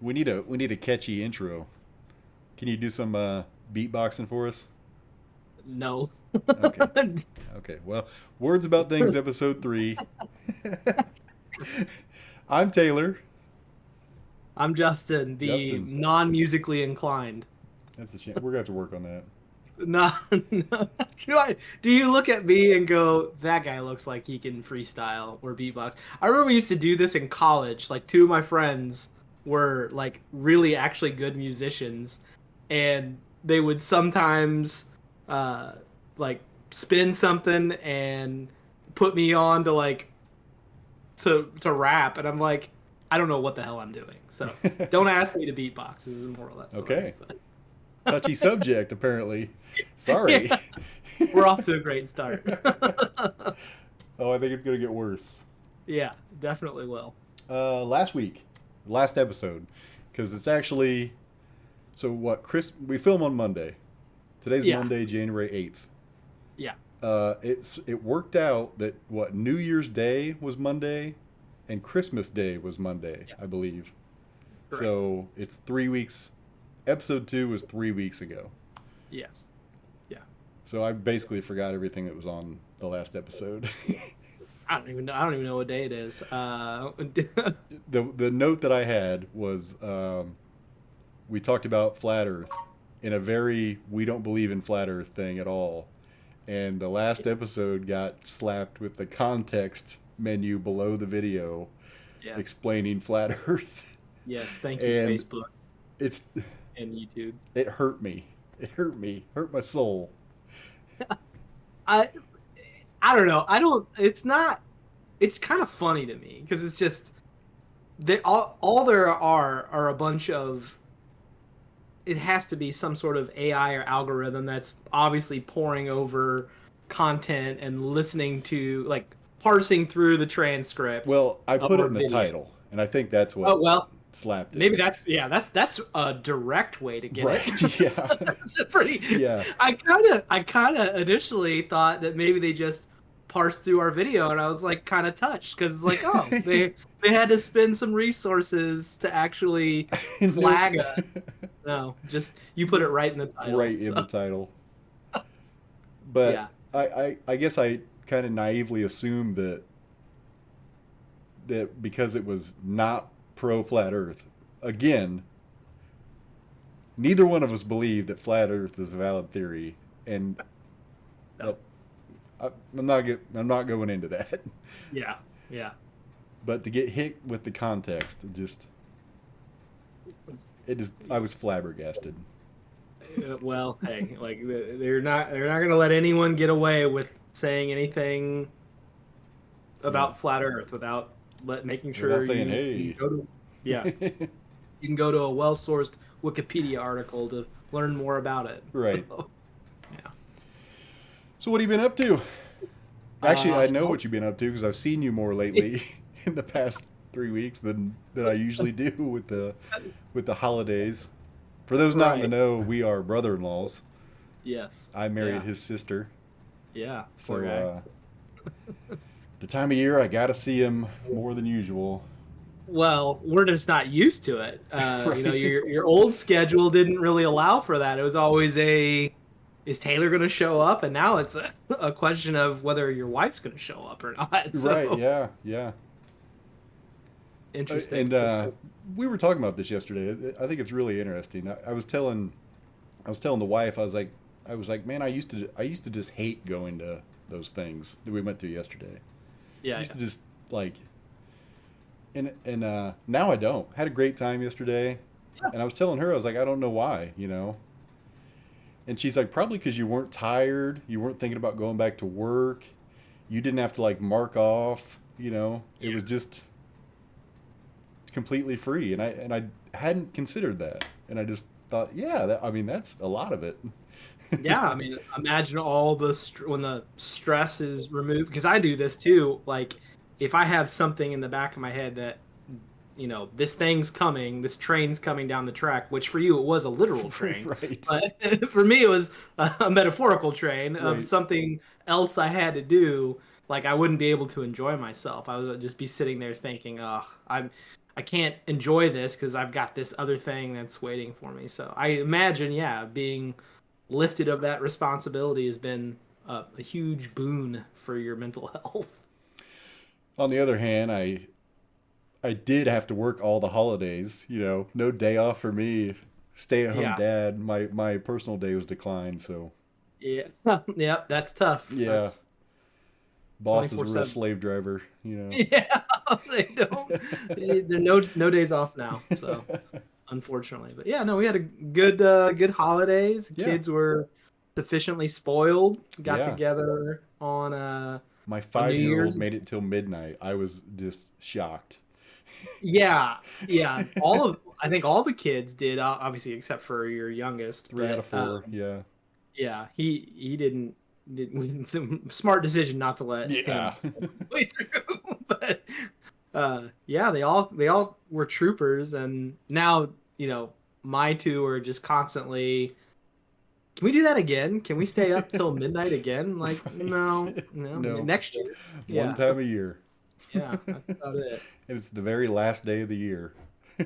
We need a catchy intro. Can you do some beatboxing for us? No. Okay. Okay. Well, words about things, episode 3. I'm Taylor. I'm Justin, the Justin. non-musically inclined. That's a chance. We're gonna have to work on that. No, no. Do you look at me and go, that guy looks like he can freestyle or beatbox? I remember we used to do this in college. Like two of my friends were like really actually good musicians, and they would sometimes uh like spin something and put me on to to rap, and I'm like, I don't know what the hell I'm doing. So don't ask me to beatbox. This is more or less story. Okay. But Touchy subject, apparently. yeah, Sorry. we're off to a great start. Oh, I think it's gonna get worse. Yeah, definitely will. Last week, last episode, because it's actually so what? Chris, we film on Monday. Today's Yeah, Monday, January 8th. yeah, It worked out that what New Year's Day was Monday, and Christmas Day was Monday, yeah, I believe. correct. So it's 3 weeks. Episode 2 was 3 weeks ago. Yes, yeah. So I basically forgot everything that was on the last episode. I don't even know. I don't even know what day it is. The note that I had was we talked about flat Earth in a very we don't believe in flat Earth thing at all, and the last episode got slapped with the context menu below the video yes, explaining flat Earth, yes. Thank you, and Facebook it's and YouTube. it hurt me. It hurt me. Hurt my soul. I I don't know. I don't. It's not. It's kind of funny to me because it's just they all there are a bunch of. It has to be some sort of AI or algorithm that's obviously poring over content and listening to like parsing through the transcript Well, I of put it our in the video. title, and I think that's what Oh well, slapped it. maybe that's a direct way to get it. Right? Yeah. It's a pretty. Yeah. I kind of initially thought that maybe they just parsed through our video, and I was like kind of touched because it's like, oh, they had to spend some resources to actually Nope. flag a. No, just you put it right in the title. Right in the So title. But yeah, I guess I kind of naively assumed that because it was not pro flat Earth, again, neither one of us believed that flat Earth is a valid theory, and no, that I'm not going into that. yeah, yeah. But to get hit with the context, it just I was flabbergasted. Well, hey, like they're not gonna let anyone get away with saying anything Yeah. about flat Earth without making Without sure saying you hey. go to yeah, you can go to a well-sourced Wikipedia article to learn more about it. Right. So yeah. So what have you been up to? Actually, I know Well, what you've been up to because I've seen you more lately in the past 3 weeks than I usually do with the holidays. For those not in the right. know, we are brother-in-laws. Yes. I married Yeah. his sister, Yeah. Poor so guy. the time of year I got to see him more than usual. Well, we're just not used to it. Right? Your old schedule didn't really allow for that. It was always is Taylor going to show up? And now it's a question of whether your wife's going to show up or not. Right? So Yeah, yeah. interesting And for sure. we were talking about this yesterday. I think it's really interesting. I was telling the wife, I was like, man, I used to just hate going to those things that we went to yesterday. I Yeah, used yeah, to just like, and now I don't. Had a great time yesterday, yeah. and I was telling her, I was like, I don't know why, you know. And she's like, probably because you weren't tired, you weren't thinking about going back to work, you didn't have to like mark off, you know. It was Yeah. just completely free, and I hadn't considered that, and I just thought, yeah, I mean, that's a lot of it. Yeah, I mean, imagine all when the stress is removed. Because I do this too. Like, if I have something in the back of my head that, this thing's coming, this train's coming down the track, which for you it was a literal train, Right, but for me it was a metaphorical train of right. something else I had to do. Like, I wouldn't be able to enjoy myself. I would just be sitting there thinking, oh, I can't enjoy this because I've got this other thing that's waiting for me. So I imagine, yeah, being lifted of that responsibility has been a huge boon for your mental health. On the other hand, I did have to work all the holidays. No day off for me. Stay at home Yeah. dad. My personal day was declined. So Yeah. Yep. That's tough. yeah, That's boss is a real 24/7. slave driver. Yeah. They don't. There are no days off now. So unfortunately, but yeah, no, we had a good holidays. Yeah, Kids were sufficiently spoiled. Got yeah. together My on New 5-year-old Year's. made it till midnight. I was just shocked. Yeah, yeah. I think all the kids did, obviously, except for your youngest. Three out of But four. Yeah, yeah, he didn't. Smart decision not to let yeah. him play through. But yeah, they all were troopers, and now my two are just constantly. Can we do that again? Can we stay up till midnight again? Like, Right. no, no, No, next year. one Yeah, time a year, yeah, that's about it. and it's the very last day of the year.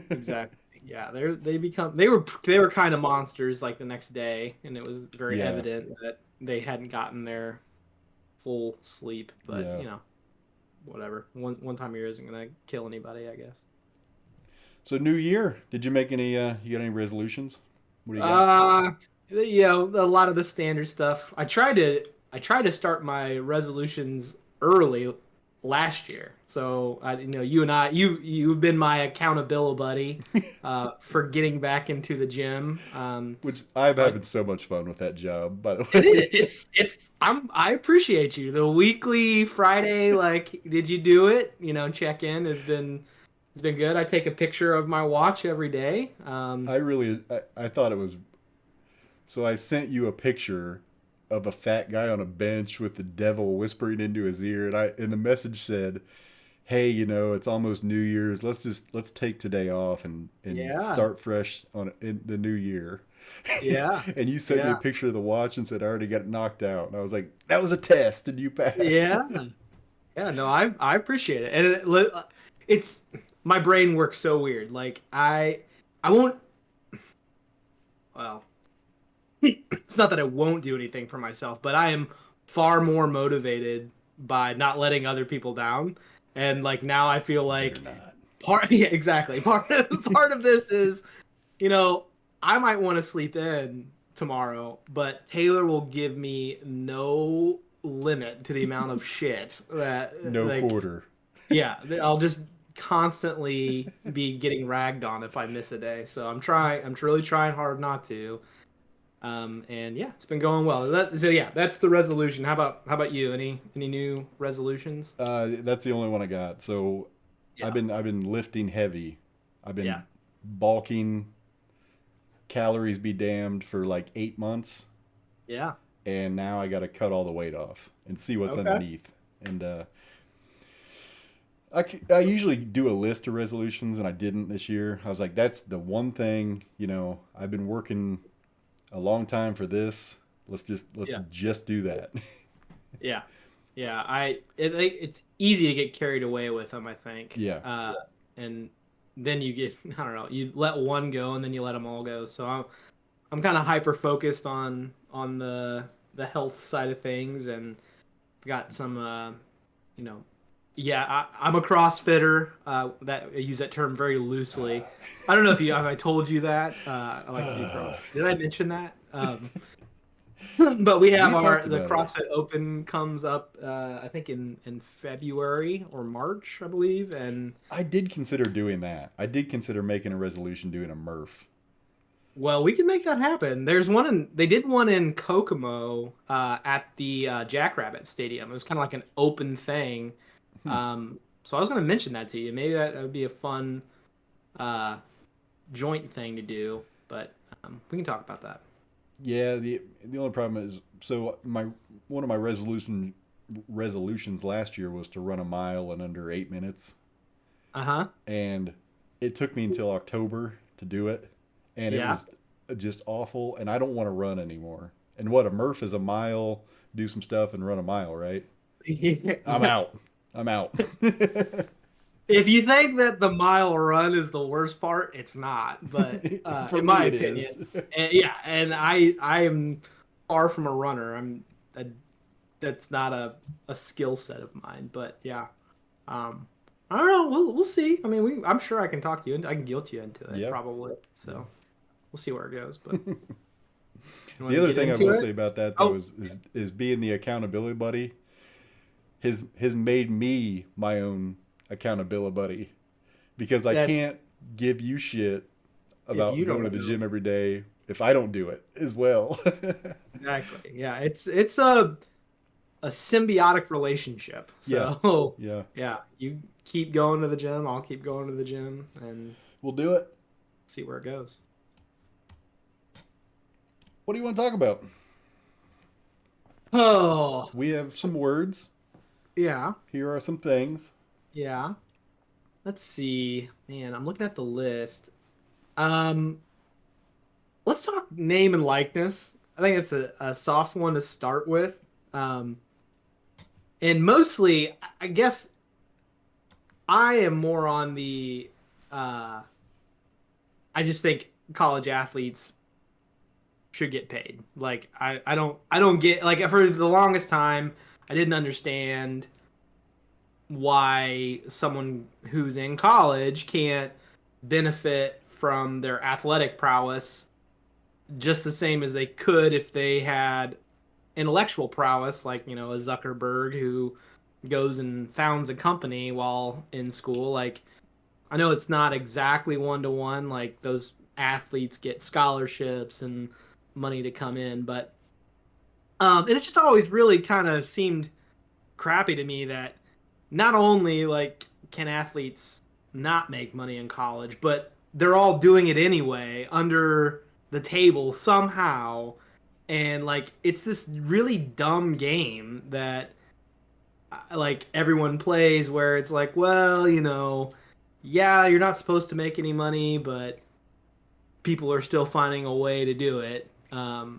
Exactly. Yeah, they were kind of monsters like the next day, and it was very Yeah, evident that they hadn't gotten their full sleep. But yeah. whatever. One time a year isn't gonna kill anybody, I guess. So New Year, did you make any? You got any resolutions? What do you got? Uh, a lot of the standard stuff. I tried to start my resolutions early last year. So you and you've been my accountability buddy, for getting back into the gym. Which I'm So having so much fun with that job, by the it is. way. I appreciate you. The weekly Friday, like, did you do it? Check in has been good. I take a picture of my watch every day. I thought it was. So I sent you a picture of a fat guy on a bench with the devil whispering into his ear, and the message said, "Hey, it's almost New Year's. Let's take today off and Yeah, start fresh in the new year." yeah, And you sent me a yeah, picture of the watch and said I already got knocked out, and I was like, "That was a test, and you passed." yeah, yeah. No, I appreciate it, and it's my brain works so weird. Like I won't. Well, it's not that I won't do anything for myself, but I am far more motivated by not letting other people down. And like now I feel You better like not. yeah, exactly. Part of this is, you know, I might want to sleep in tomorrow, but Taylor will give me no limit to the amount of shit that, No like, quarter. yeah, I'll just constantly be getting ragged on if I miss a day. So I'm really trying hard not to. And yeah, it's been going well. So yeah, that's the resolution. How about you? Any new resolutions? That's the only one I got. So Yeah. I've been lifting heavy. I've Yeah. been bulking, calories be damned, for like 8 months, Yeah. and now I got to cut all the weight off and see what's Okay. underneath. And I usually do a list of resolutions, and I didn't this year. I was like, that's the one thing. I've been working a long time for this. Let's Yeah. just do that. Yeah. Yeah. It's easy to get carried away with them, I think. Yeah, And then you get I don't know, you let one go and then you let them all go. So I'm kind of hyper focused on the health side of things, and got some you know yeah, I'm a CrossFitter. That I use that term very loosely. I don't know if I told you that. I like to do CrossFit. Did I mention that? But we have we talked the about it. CrossFit Open comes up. I think in February or March, I believe. And I did consider doing that. I did consider making a resolution doing a Murph. well, we can make that happen. They did one in Kokomo, at the Jackrabbit Stadium. It was kind of like an open thing. Hmm. So I was going to mention that to you. Maybe that would be a fun uh, joint thing to do, but we can talk about that. Yeah, the only problem is, so my one of my resolutions last year was to run a mile in under 8 minutes, Uh huh. and it took me until October to do it, and it Yeah. was just awful. And I don't want to run anymore. And what, a Murph is a mile, do some stuff and run a mile, right? I'm Yeah. out. I'm out. If you think that the mile run is the worst part, it's not. But For in me, my it opinion, is. yeah, and I am far from a runner. A, that's not a skill set of mine. But yeah, um, I don't know. We'll see. I mean, I'm sure I can talk you into. I can guilt you into it Yeah. probably. Yeah. So we'll see where it goes. But you want The to other get thing I into will it? say about that though Oh, is being the accountability buddy has made me my own accountability buddy because I that can't give you shit if about you going to don't the know gym every day if I don't do it as well. exactly, yeah, it's a symbiotic relationship. Yeah. So Yeah. yeah, you keep going to the gym, I'll keep going to the gym, and We'll do it. see where it goes. What do you want to talk about? Oh, We have some words. yeah, Here are some things. yeah. Let's see. Man, I'm looking at the list. Um, let's talk name and likeness. I think it's a soft one to start with. Um, and mostly, I guess I am more on the I just think college athletes should get paid. Like I don't get like for the longest time I didn't understand why someone who's in college can't benefit from their athletic prowess just the same as they could if they had intellectual prowess, like, you know, a Zuckerberg who goes and founds a company while in school. Like, I know it's not exactly one to one, like those athletes get scholarships and money to come in, but and it just always really kind of seemed crappy to me that not only like can athletes not make money in college, but they're all doing it anyway under the table somehow. And like it's this really dumb game that like everyone plays where it's like, well, you know, yeah, you're not supposed to make any money, but people are still finding a way to do it. Well,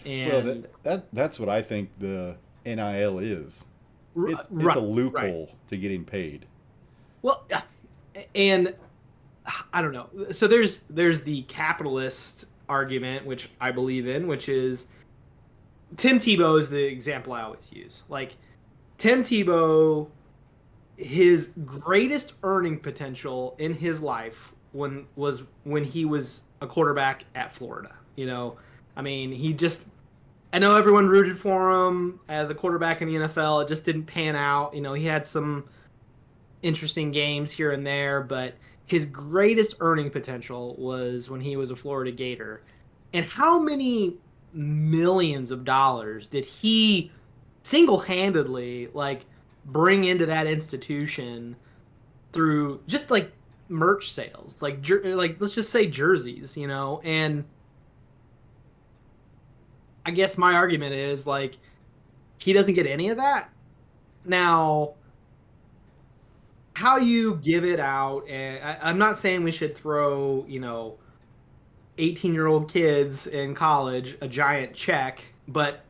And that's what I think the NIL is. It's a right, right. loophole to getting paid. Well, and I don't know. So there's the capitalist argument, which I believe in, which is Tim Tebow is the example I always use. Like Tim Tebow, his greatest earning potential in his life when he was a quarterback at Florida. You know, I mean, he just I know everyone rooted for him as a quarterback in the NFL. It just didn't pan out. You know, he had some interesting games here and there, but his greatest earning potential was when he was a Florida Gator. And how many millions of dollars did he single-handedly like bring into that institution through just like merch sales, like let's just say jerseys, you know? And I guess my argument is like he doesn't get any of that. Now, how you give it out, and I'm not saying we should throw, you know, 18-year-old kids in college a giant check, but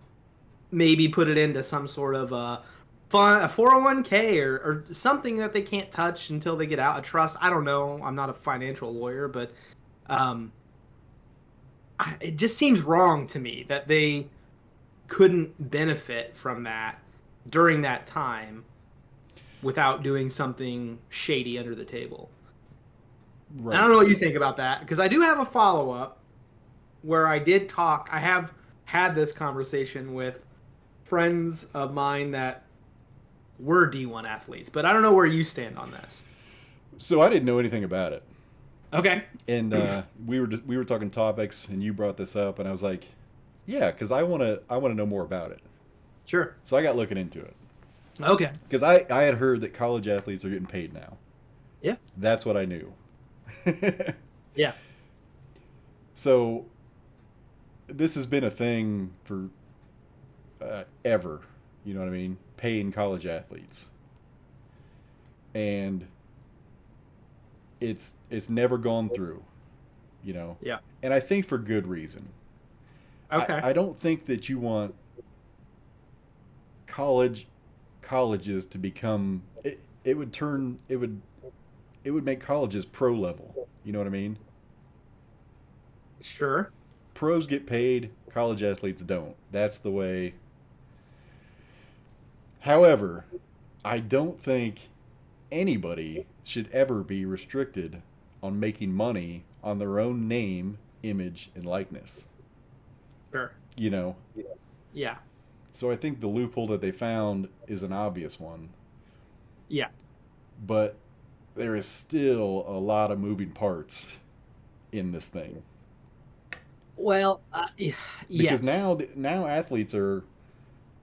maybe put it into some sort of a 401k or something that they can't touch until they get out, a trust. I don't know. I'm not a financial lawyer, but um, it just seems wrong to me that they couldn't benefit from that during that time without doing something shady under the table. I Right. don't know what you think about that because I do have a follow up where I did talk. I have had this conversation with friends of mine that were D1 athletes, but I don't know where you stand on this. So I didn't know anything about it, Okay. and we were talking topics, and you brought this up, and I was like, yeah, because I want to know more about it. Sure. So I got looking into it Okay. because I had heard that college athletes are getting paid now. Yeah. That's what I knew. Yeah. So this has been a thing for ever. You know what I mean? Paying college athletes, and it's never gone through. You know, Yeah. and I think for good reason. Okay. I don't think that you want college colleges to become. it would turn it would make colleges pro level. You know what I mean? Sure. Pros get paid, college athletes don't. That's the way. However, I don't think anybody should ever be restricted on making money on their own name, image, and likeness. Sure. You know? Yeah. So I think the loophole that they found is an obvious one, Yeah. but there is still a lot of moving parts in this thing. Well, Because yes. now athletes are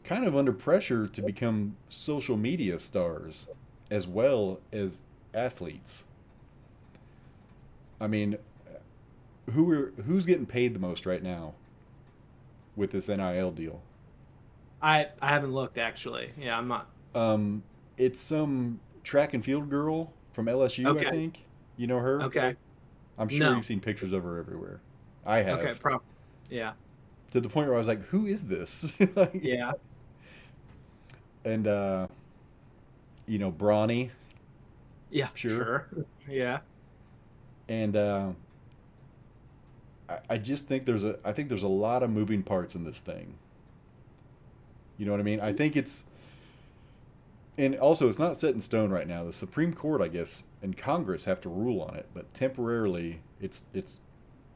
kind of under pressure to become social media stars as well as athletes. I mean, who's getting paid the most right now with this NIL deal? I haven't looked actually. Yeah, I'm not. Um, it's some track and field girl from LSU, I Okay. think. You know her? Okay. I'm sure No. you've seen pictures of her everywhere. I Okay. have. Yeah. To the point where I was like, who is this? Like, Yeah. and Brawny, Yeah. sure. Sure. Yeah. And I just think I think there's a lot of moving parts in this thing. You know what I mean? I think it's and also it's not set in stone right now. The Supreme Court, I guess, and Congress have to rule on it, but temporarily it's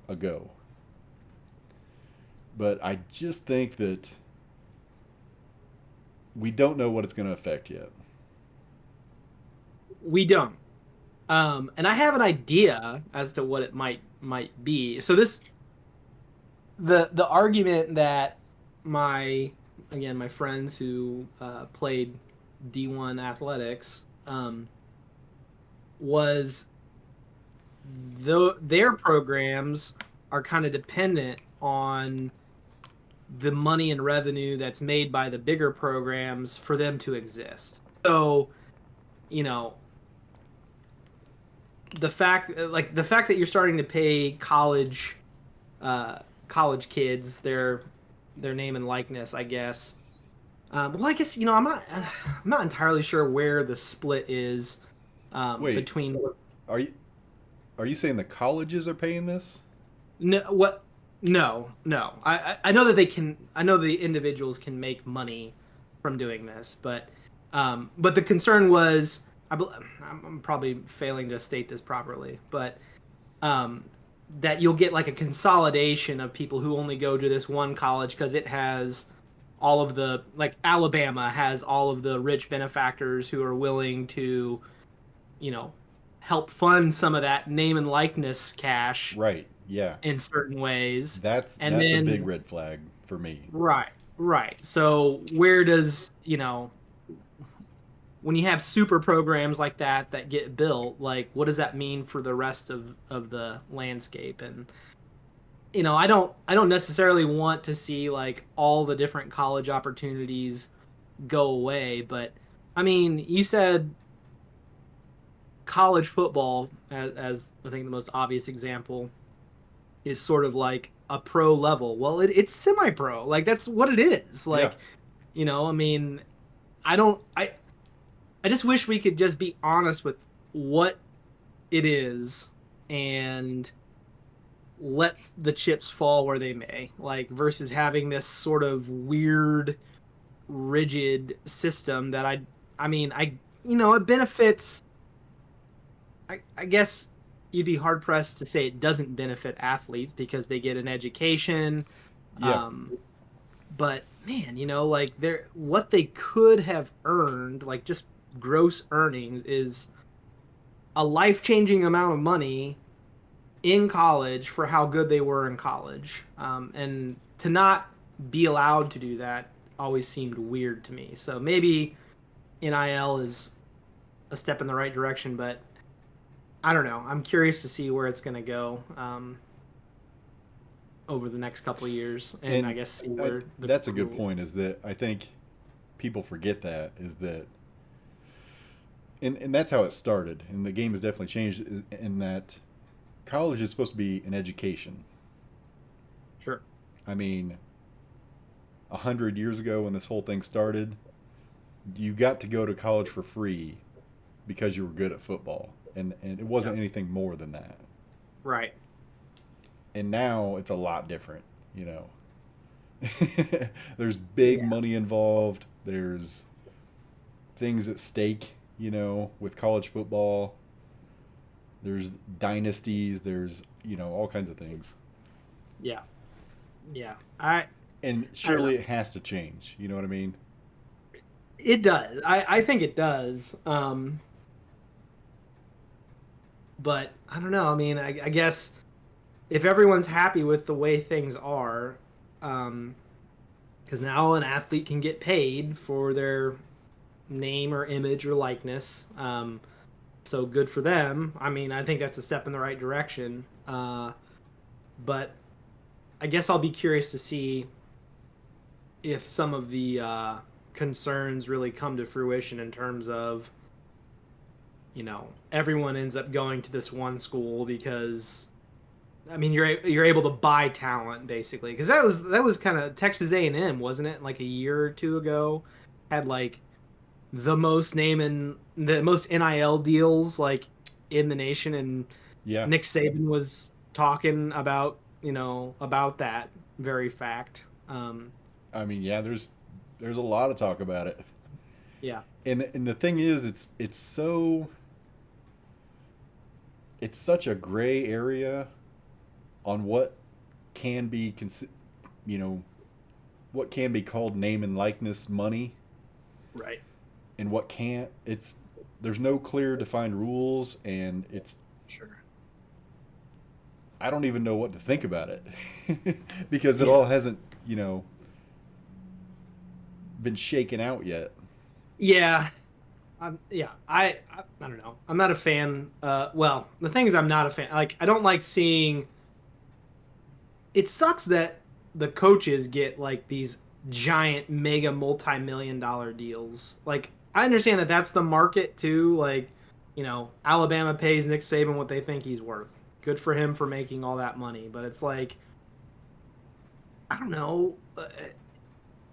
a go. But I just think that we don't know what it's going to affect yet. We don't. And I have an idea as to what it might be. So the argument that my again my friends who played D1 athletics was their programs are kind of dependent on the money and revenue that's made by the bigger programs for them to exist. So, you know, the fact that you're starting to pay college kids their name and likeness, I guess. Well, I guess I'm not entirely sure where the split is Wait, between are you are you saying the colleges are paying this? no what no I know that they can I know the individuals can make money from doing this, but the concern was I'm probably failing to state this properly, but um, that you'll get like a consolidation of people who only go to this one college because it has all of the like Alabama has all of the rich benefactors who are willing to, you know, help fund some of that name and likeness cash Right. Yeah. in certain ways. And That's a big then red flag for me. right. So where does, when you have super programs like that get built, like what does that mean for the rest of the landscape? And I don't necessarily want to see like all the different college opportunities go away, but I mean, you said college football as I think the most obvious example is sort of like a pro level. Well, it's semi-pro. Like that's what it is. Yeah. Like, I mean, I don't I just wish we could just be honest with what it is and let the chips fall where they may. Like versus having this sort of weird rigid system that I mean, it benefits I guess you'd be hard pressed to say it doesn't benefit athletes because they get an education. Yeah. Um, but man, like what they could have earned, like just gross earnings, is a life changing amount of money in college for how good they were in college. And to not be allowed to do that always seemed weird to me. So maybe NIL is a step in the right direction, but I don't know. I'm curious to see where it's going to go over the next couple of years, and I And guess see where the that's a court good rules. point. Is that I think people forget that is that, and that's how it started. And the game has definitely changed in that college is supposed to be an education. Sure. I mean, 100 years ago when this whole thing started, you got to go to college for free because you were good at football, and it wasn't Yep. anything more than that. Right. And now it's a lot different, you know. There's big Yeah. money involved. There's things at stake, you know, with college football. There's dynasties. There's, you know, all kinds of things. Yeah. Yeah. And I don't know. surely it has to change. You know what I mean? It does. I think it does. But I don't know. I mean, I guess if everyone's happy with the way things are, um, because now an athlete can get paid for their name or image or likeness. So good for them. I mean, I think that's a step in the right direction. But I guess I'll be curious to see if some of the concerns really come to fruition in terms of, everyone ends up going to this one school because I mean you're able to buy talent basically because that was kind of Texas A&M, wasn't it? Like a year or two ago, had like the most NIL deals like in the nation, and Yeah. Nick Saban was talking about that very fact. I mean, yeah. There's a lot of talk about it, Yeah, and the thing is, it's such a gray area on what can be you know, what can be called name and likeness money right. and what can't. There's no clear defined rules, and Sure. I don't even know what to think about it because it Yeah. all hasn't, you know, been shaken out yet. Yeah. Yeah. I don't know. I'm not a fan. Well, the thing is, I'm not a fan. Like, I don't like seeing. It sucks that the coaches get like these giant, mega, multi-million dollar deals. Like, I understand that that's the market too. Like, Alabama pays Nick Saban what they think he's worth. Good for him for making all that money. But it's like, I don't know.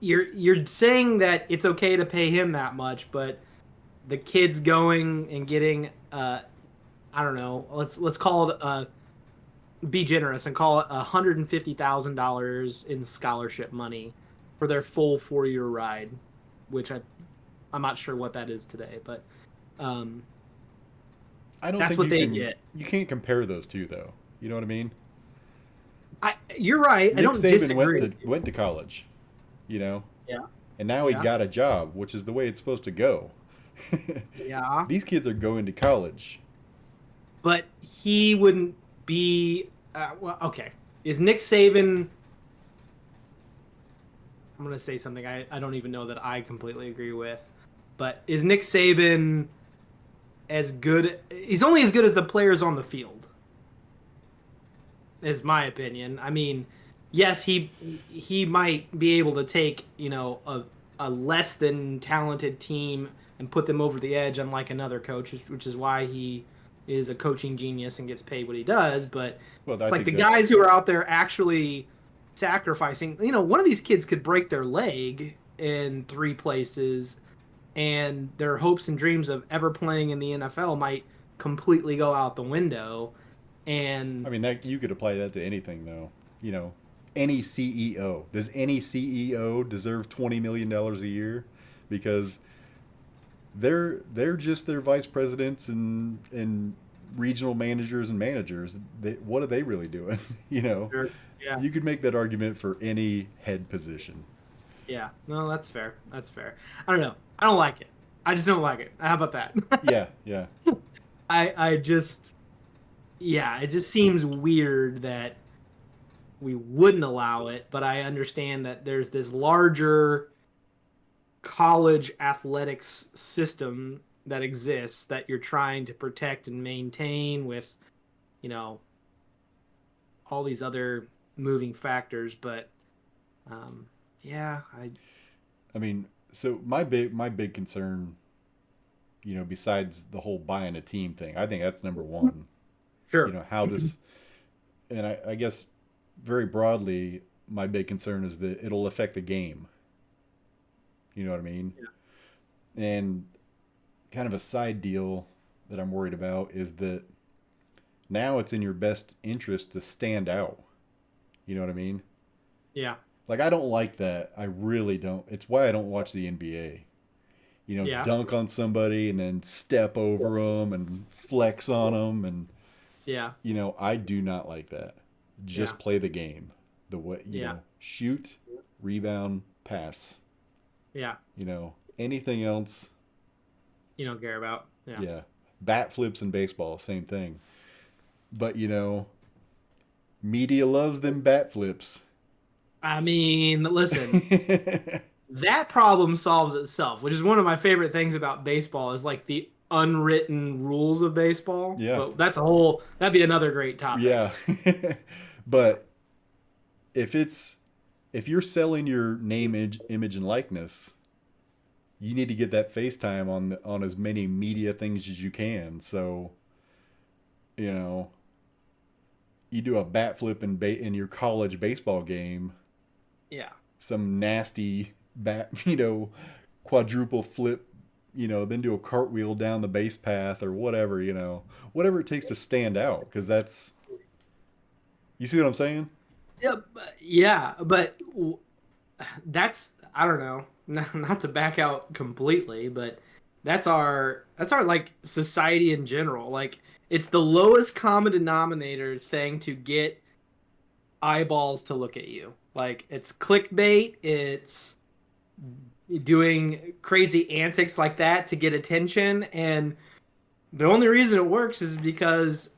You're saying that it's okay to pay him that much, but the kids going and getting I don't know, let's call it be generous and call it $150,000 in scholarship money for their full 4-year ride, which I'm not sure what that is today, but um I don't that's think what they get. you can't compare those two though. You know what I mean? You're right. I Nick don't Saban disagree with you. went to college, you know, Yeah. and now he Yeah. got a job, which is the way it's supposed to go. Yeah. These kids are going to college. But he wouldn't be well, okay. Is Nick Saban I'm going to say something I don't even know that I completely agree with. But is Nick Saban as good? He's only as good as the players on the field, is my opinion. I mean, yes, he might be able to take, a less than talented team and put them over the edge, unlike another coach, which is why he is a coaching genius and gets paid what he does. But Well, it's I like think the guys that's who are out there actually sacrificing. One of these kids could break their leg in three places, and their hopes and dreams of ever playing in the NFL might completely go out the window. I And mean, that you could apply that to anything, though. You know, any CEO. Does any CEO deserve $20 million a year? Because they're just their vice presidents and regional managers and managers. What are they really doing? You know, yeah, you could make that argument for any head position. yeah, no, that's fair. That's fair. I don't know. I don't like it. I just don't like it. How about that? Yeah, yeah. I just yeah, it just seems weird that we wouldn't allow it, but I understand that there's this larger college athletics system that exists that you're trying to protect and maintain with, you know, all these other moving factors. But um, yeah, I I mean, so my big concern, you know, besides the whole buying a team thing, I think that's number one. You sure. know how this, and I guess very broadly, my big concern is that it'll affect the game. You know what I mean? Yeah. And kind of a side deal that I'm worried about is that now it's in your best interest to stand out. You know what I mean? Yeah. Like, I don't like that. I really don't. It's why I don't watch the NBA. Yeah. Dunk on somebody and then step over them and flex on them. And, Yeah. I do not like that. Yeah. Just play the game. The way, Yeah. shoot, rebound, pass. Yeah. Anything else, You don't care about. Yeah. yeah. Bat flips in baseball, same thing. But, media loves them bat flips. I mean, listen, that problem solves itself, which is one of my favorite things about baseball is like the unwritten rules of baseball. Yeah. But that'd be another great topic. Yeah. But if you're selling your name, image, and likeness, you need to get that FaceTime on as many media things as you can. So, you know, you do a bat flip in your college baseball game, Yeah. some nasty bat, quadruple flip, then do a cartwheel down the base path or whatever, whatever it takes to stand out. Because you see what I'm saying? Yeah, but that's I don't know, not to back out completely, but that's our like society in general. Like it's the lowest common denominator thing to get eyeballs to look at you. Like it's clickbait, it's doing crazy antics like that to get attention, and the only reason it works is because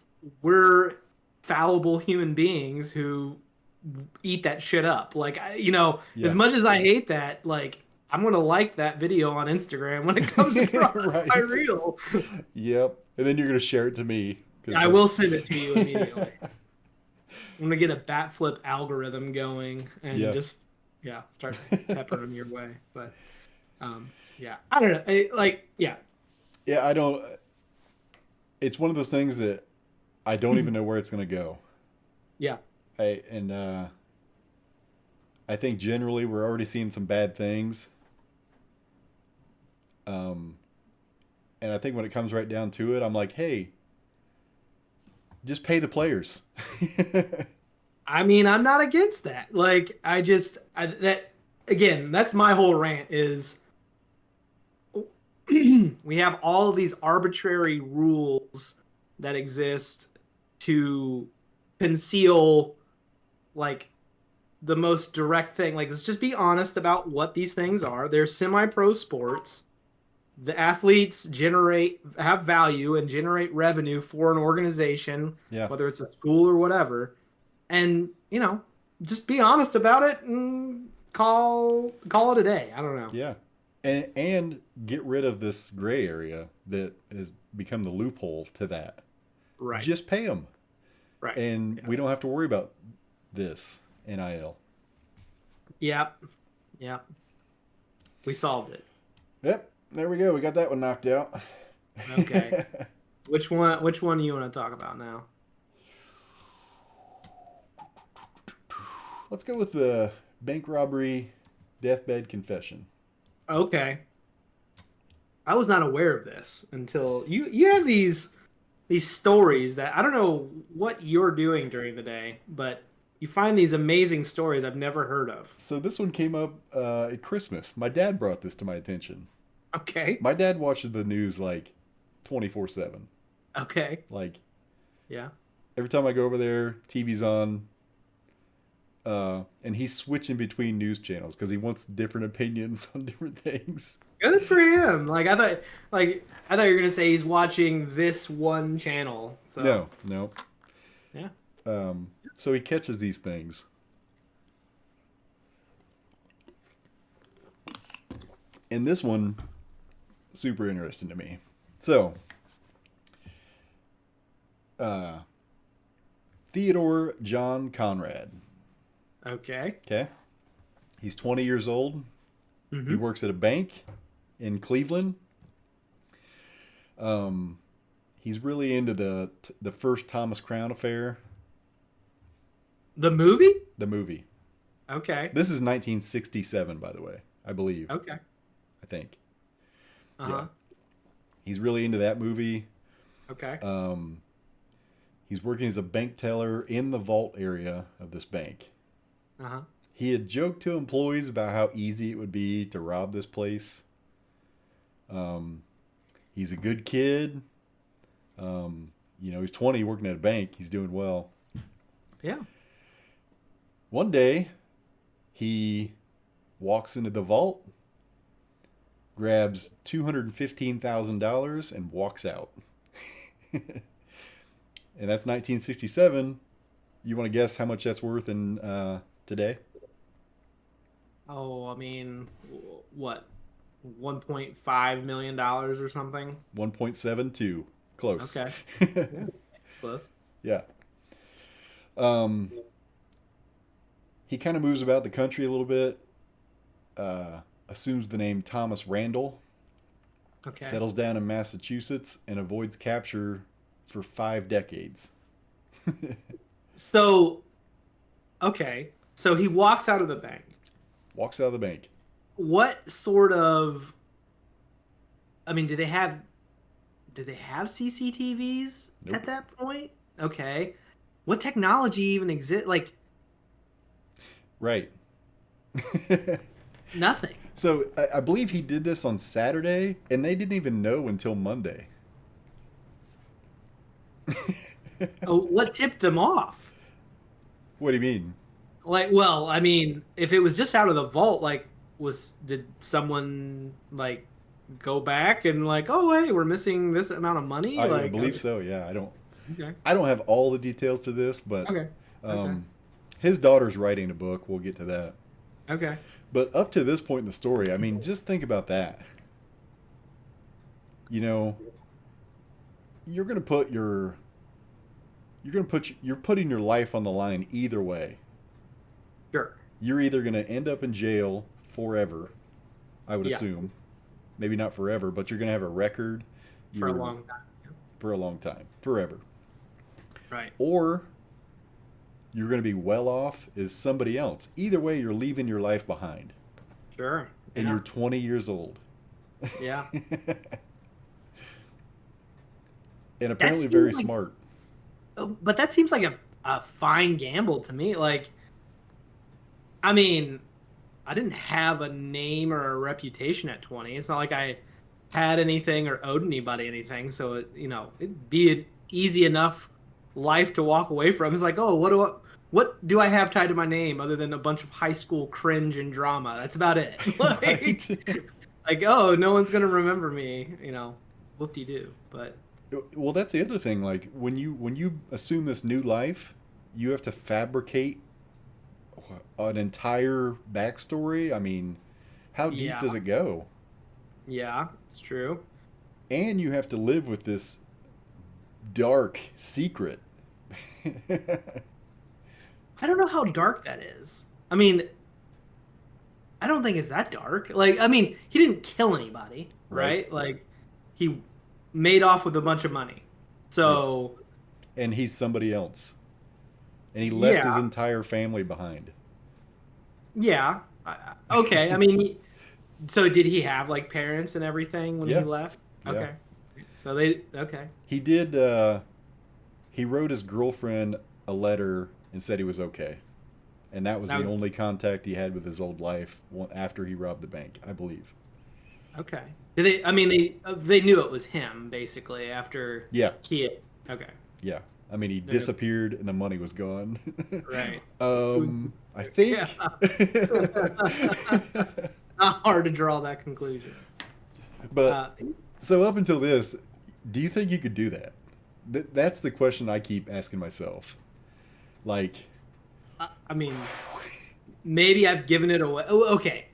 we're fallible human beings who eat that shit up. Like, as Yeah. much as I hate that, like, I'm gonna like that video on Instagram when it comes across my Right. reel. Yep. And then you're gonna share it to me. I will send it to you immediately. I'm gonna get a bat flip algorithm going and Yeah. just start peppering them your way. But yeah, I don't know. Yeah, Yeah, I don't. It's one of those things that I don't even know where it's gonna go. yeah, I think generally we're already seeing some bad things. Um, and I think when it comes right down to it, I'm like, hey, just pay the players. I mean, I'm not against that. Like, that again, that's my whole rant is we have all of these arbitrary rules that exist to conceal like the most direct thing. Like, let's just be honest about what these things are. They're semi-pro sports. The athletes have value and generate revenue for an organization, Yeah. whether it's a school or whatever. And, just be honest about it and call it a day. I don't know. Yeah. And get rid of this gray area that has become the loophole to that. Right. Just pay them. Right. And Yeah. we don't have to worry about this NIL. Yep. Yep. We solved it. Yep. There we go. We got that one knocked out. Okay. Which one do you want to talk about now? Let's go with the bank robbery deathbed confession. Okay. I was not aware of this until you have these stories that I don't know what you're doing during the day, but you find these amazing stories I've never heard of. So this one came up at Christmas. My dad brought this to my attention. Okay. My dad watches the news like 24/7. Okay. Like Yeah. every time I go over there, TV's on. And he's switching between news channels because he wants different opinions on different things. Good for him. I thought you were gonna say he's watching this one channel. So No. yeah. So he catches these things. And this one, super interesting to me. So, Theodore John Conrad. Okay. Okay. He's 20 years old. Mm-hmm. He works at a bank in Cleveland. He's really into the first Thomas Crown affair. The movie? The movie. Okay. This is 1967, by the way, I believe. Okay. I think. Uh-huh. He's really into that movie. Okay. Um, he's working as a bank teller in the vault area of this bank. Uh-huh. He had joked to employees about how easy it would be to rob this place. Um, he's a good kid. He's 20 working at a bank. He's doing well. Yeah. One day, he walks into the vault, grabs $215,000, and walks out. And that's 1967. You want to guess how much that's worth in today? Oh, I mean, what? $1.5 million or something? 1.72. Close. Okay. Yeah. Close. Yeah. Um, he kind of moves about the country a little bit, assumes the name Thomas Randall, Okay. settles down in Massachusetts, and avoids capture for 5 decades. So, okay. So he walks out of the bank. Walks out of the bank. What sort of, I mean, did they have CCTVs Nope. at that point? Okay. What technology even exists? Like, Right. nothing. So I believe he did this on Saturday, and they didn't even know until Monday. Oh, what tipped them off? What do you mean? Like, well, I mean, if it was just out of the vault, like, did someone like go back and like, oh, hey, we're missing this amount of money? I Like, believe okay, so. Yeah, I don't. okay, I don't have all the details to this, but okay, okay, um, his daughter's writing a book. We'll get to that. okay. But up to this point in the story, I mean, just think about that. You know, you're gonna put your you're putting your life on the line either way. Sure. You're either gonna end up in jail forever, I would Yeah, assume. Maybe not forever, but you're gonna have a record. for a You're long time. for a long time, forever. Right. Or you're going to be well off as somebody else. Either way, you're leaving your life behind, Sure. and Yeah. you're 20 years old. Yeah. And That apparently very seems like, smart. but that seems like a fine gamble to me. Like, I mean, I didn't have a name or a reputation at 20. It's not like I had anything or owed anybody anything. So, it'd be an easy enough life to walk away from. It's like, oh, what do I have tied to my name other than a bunch of high school cringe and drama? That's about it. Right. Like, oh, no one's going to remember me, whoop-de-doo. But Well, that's the other thing. Like when you assume this new life, you have to fabricate an entire backstory. I mean, how deep yeah, does it go? yeah, it's true. And you have to live with this dark secret. I don't know how dark that is. I mean, I don't think it's that dark. Like, I mean, he didn't kill anybody, Right. right? Like, he made off with a bunch of money. Yep. So, And he's somebody else. And he left his yeah, entire family behind. yeah. Okay, I mean, so did he have like parents and everything when he Yeah. left? Yeah. Okay. Okay. He did he wrote his girlfriend a letter and said he was okay. And that was the Now, only contact he had with his old life after he robbed the bank, I believe. okay. Did they? I mean, they knew it was him basically after Yeah. he had. Okay. Yeah. I mean, he They're gonna- disappeared and the money was gone. Right. I think. Yeah. Not hard to draw that conclusion. But Uh, so up until this, do you think you could do that? That's the question I keep asking myself. Like, I mean, maybe I've given it away. Oh, okay.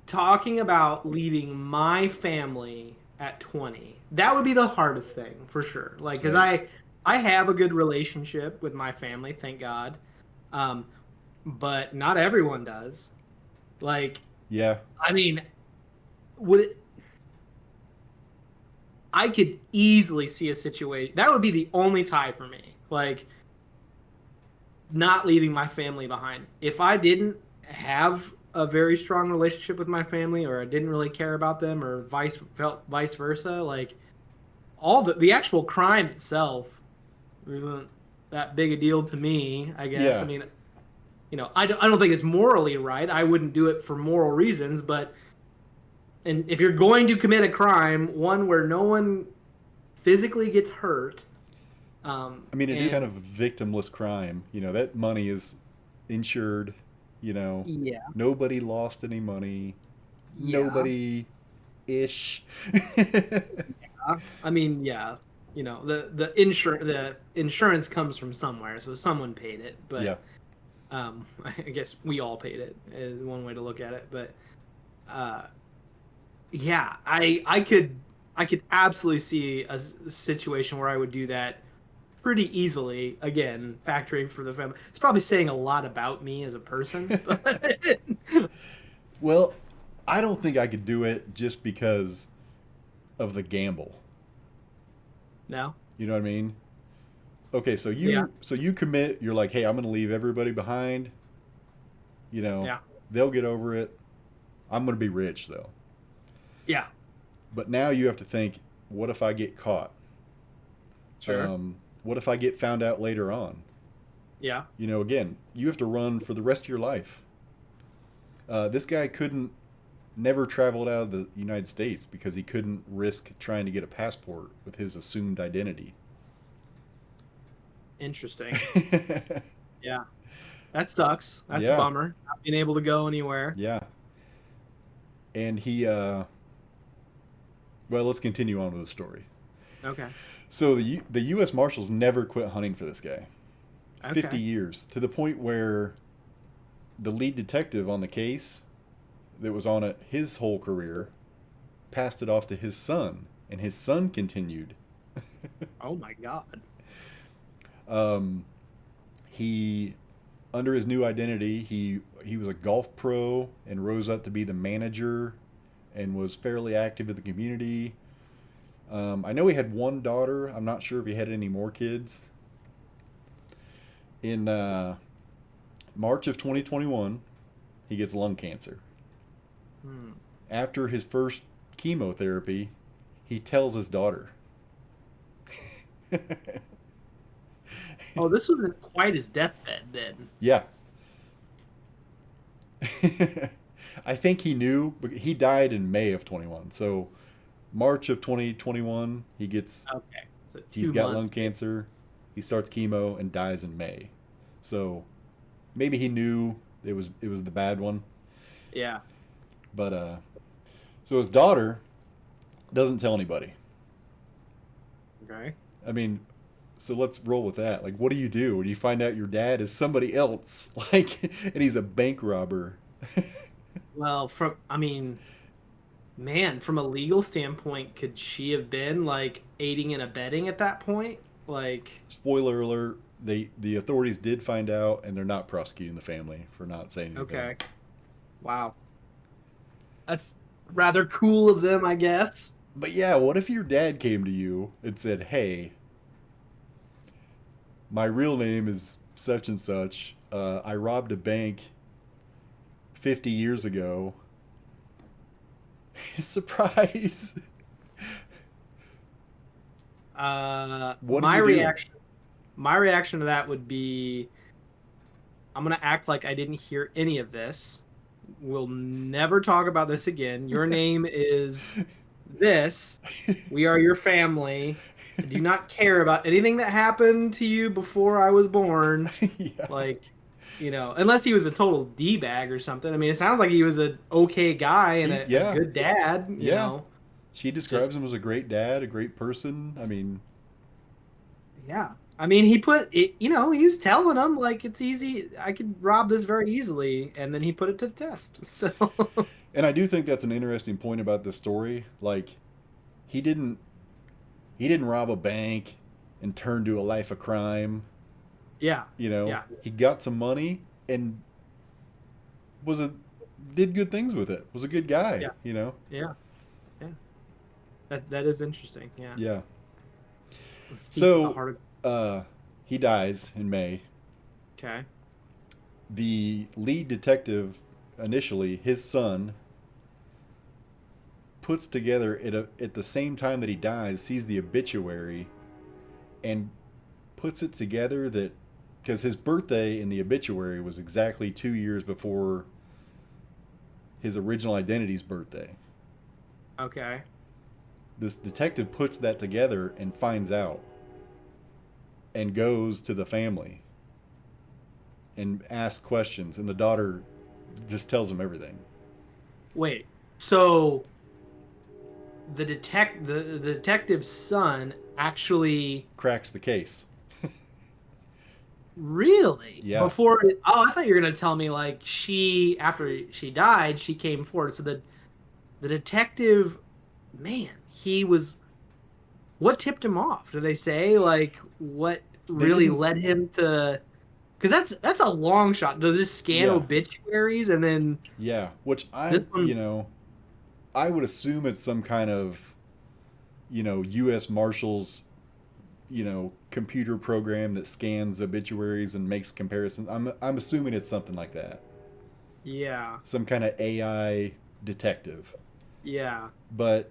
Talking about leaving my family at 20, that would be the hardest thing for sure. Like, because right. I have a good relationship with my family, thank God. Um, but not everyone does. Like, Yeah. I mean, would it, I could easily see a situation that would be the only tie for me. Like, not leaving my family behind. If I didn't have a very strong relationship with my family, or I didn't really care about them, or vice versa. Like all the actual crime itself isn't that big a deal to me. I guess. I Yeah. mean, I don't think it's morally right. I wouldn't do it for moral reasons, but and if you're going to commit a crime, one where no one physically gets hurt, I mean, it is kind and of a victimless crime. That money is insured. You know, yeah, nobody lost any money. yeah, Nobody ish. I mean, yeah, the insurance comes from somewhere, so someone paid it, Yeah. but I guess we all paid it is one way to look at it, but uh, yeah, I could absolutely see a situation where I would do that pretty easily. Again, factoring for the family. It's probably saying a lot about me as a person, but Well, I don't think I could do it just because of the gamble. no, You know what I mean? Okay, so yeah, you commit, you're like, "Hey, I'm going to leave everybody behind." You know, yeah, they'll get over it. I'm going to be rich though. yeah, But now you have to think, what if I get caught? sure, What if I get found out later on? yeah, Again, you have to run for the rest of your life. This guy never traveled out of the United States because he couldn't risk trying to get a passport with his assumed identity. interesting. Yeah, that sucks. That's a Yeah, bummer. Not being able to go anywhere. yeah. And well, let's continue on with the story. Okay, So the U.S. Marshals never quit hunting for this guy. 50 okay. years, to the point where the lead detective on the case that was on it his whole career passed it off to his son, and his son continued. Oh my God. um, he Under his new identity, he was a golf pro and rose up to be the manager and was fairly active in the community. I know he had one daughter. I'm not sure if he had any more kids. In March of 2021, he gets lung cancer. Hmm. After his first chemotherapy, he tells his daughter. Oh, this wasn't quite his deathbed then. Yeah. I think he knew, but he died in May of 21. So March of 2021, Okay, so he's two got lung months. cancer. He starts chemo and dies in May. So maybe he knew it was the bad one, Yeah. but so his daughter doesn't tell anybody. Okay. I mean, so let's roll with that. Like, what do you do when you find out your dad is somebody else? Like, and he's a bank robber. Well, man, from a legal standpoint, could she have been like aiding and abetting at that point? Like, Spoiler alert: the authorities did find out, and they're not prosecuting the family for not saying anything. okay, wow, that's rather cool of them, I guess. But yeah, what if your dad came to you and said, "Hey, my real name is such and such. I robbed a bank 50 years ago." Surprise! What do My you do? reaction, my reaction to that would be, I'm gonna act like I didn't hear any of this. We'll never talk about this again. Your name is this. We are your family. I do not care about anything that happened to you before I was born. Yeah. Like, unless he was a total D bag or something. I mean, it sounds like he was an okay guy and a Yeah. good dad, Yeah. She describes Just, him as a great dad, a great person. I mean, yeah. I mean, he put it, he was telling him, like, it's easy. I could rob this very easily. And then he put it to the test. So, and I do think that's an interesting point about this story. Like, he didn't he didn't rob a bank and turn to a life of crime. yeah. Yeah. He got some money and was a did good things with it. Was a good guy. Yeah. Yeah. Yeah. That is interesting. Yeah. Yeah. Thief with a So, heart of. uh, he dies in May. Okay. The lead detective initially his son puts together at the same time that he dies, sees the obituary, and puts it together that because his birthday in the obituary was exactly 2 years before his original identity's birthday. Okay. This detective puts that together and finds out and goes to the family and asks questions, and the daughter just tells him everything. Wait. So the detective's son actually Cracks the case. really Yeah. before oh, I thought you were gonna tell me like she after she died she came forward. So the detective, man, he was what tipped him off? Did they say like what They really didn't. led him to? Because that's a long shot. Does just scan Yeah. obituaries and then Yeah. Which this one? I would assume it's some kind of, U.S. Marshals, computer program that scans obituaries and makes comparisons. I'm assuming it's something like that. Yeah, Some kind of AI detective. yeah, But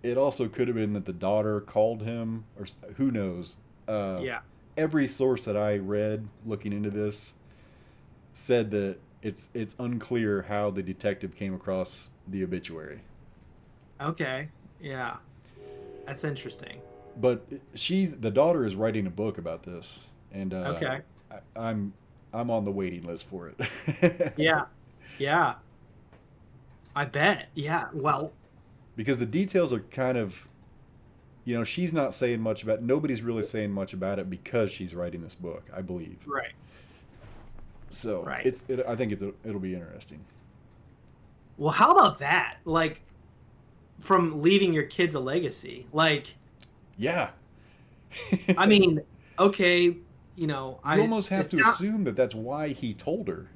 it also could have been that the daughter called him, or who knows. Uh, yeah. every source that I read looking into this said that it's unclear how the detective came across the obituary. Okay, yeah. That's interesting. But the daughter is writing a book about this, and Okay. I'm on the waiting list for it. Yeah, yeah. I bet. Yeah. Well, Because the details are kind of, she's not saying much about. Nobody's really saying much about it because she's writing this book, I believe. right, So right. I think it'll be interesting. Well, how about that? Like from leaving your kids a legacy. Like, Yeah. I mean, okay, You almost have it's to not. assume that that's why he told her.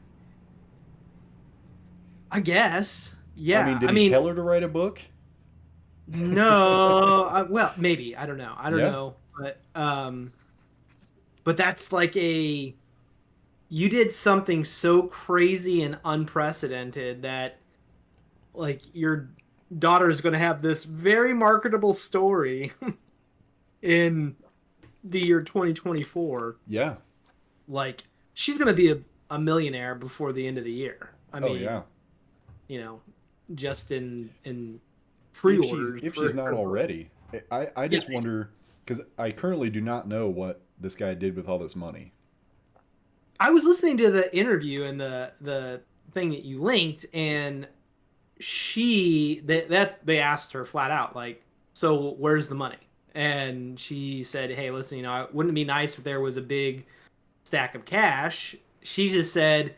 I guess. I mean, Yeah. did I he mean, tell her to write a book? no. Well, maybe. I don't know. I don't Yeah. know. But that's like a you did something so crazy and unprecedented that like your daughter is going to have this very marketable story in the year 2024. Yeah. Like she's going to be a millionaire before the end of the year. I Oh yeah. mean, you know, just in If she's pre-orders if she's for not her book. already, I Yeah, just wonder because I currently do not know what this guy did with all this money. I was listening to the interview and the thing that you linked, and that they asked her flat out like, so where's the money? And she said, hey, listen, wouldn't it be nice if there was a big stack of cash? She just said,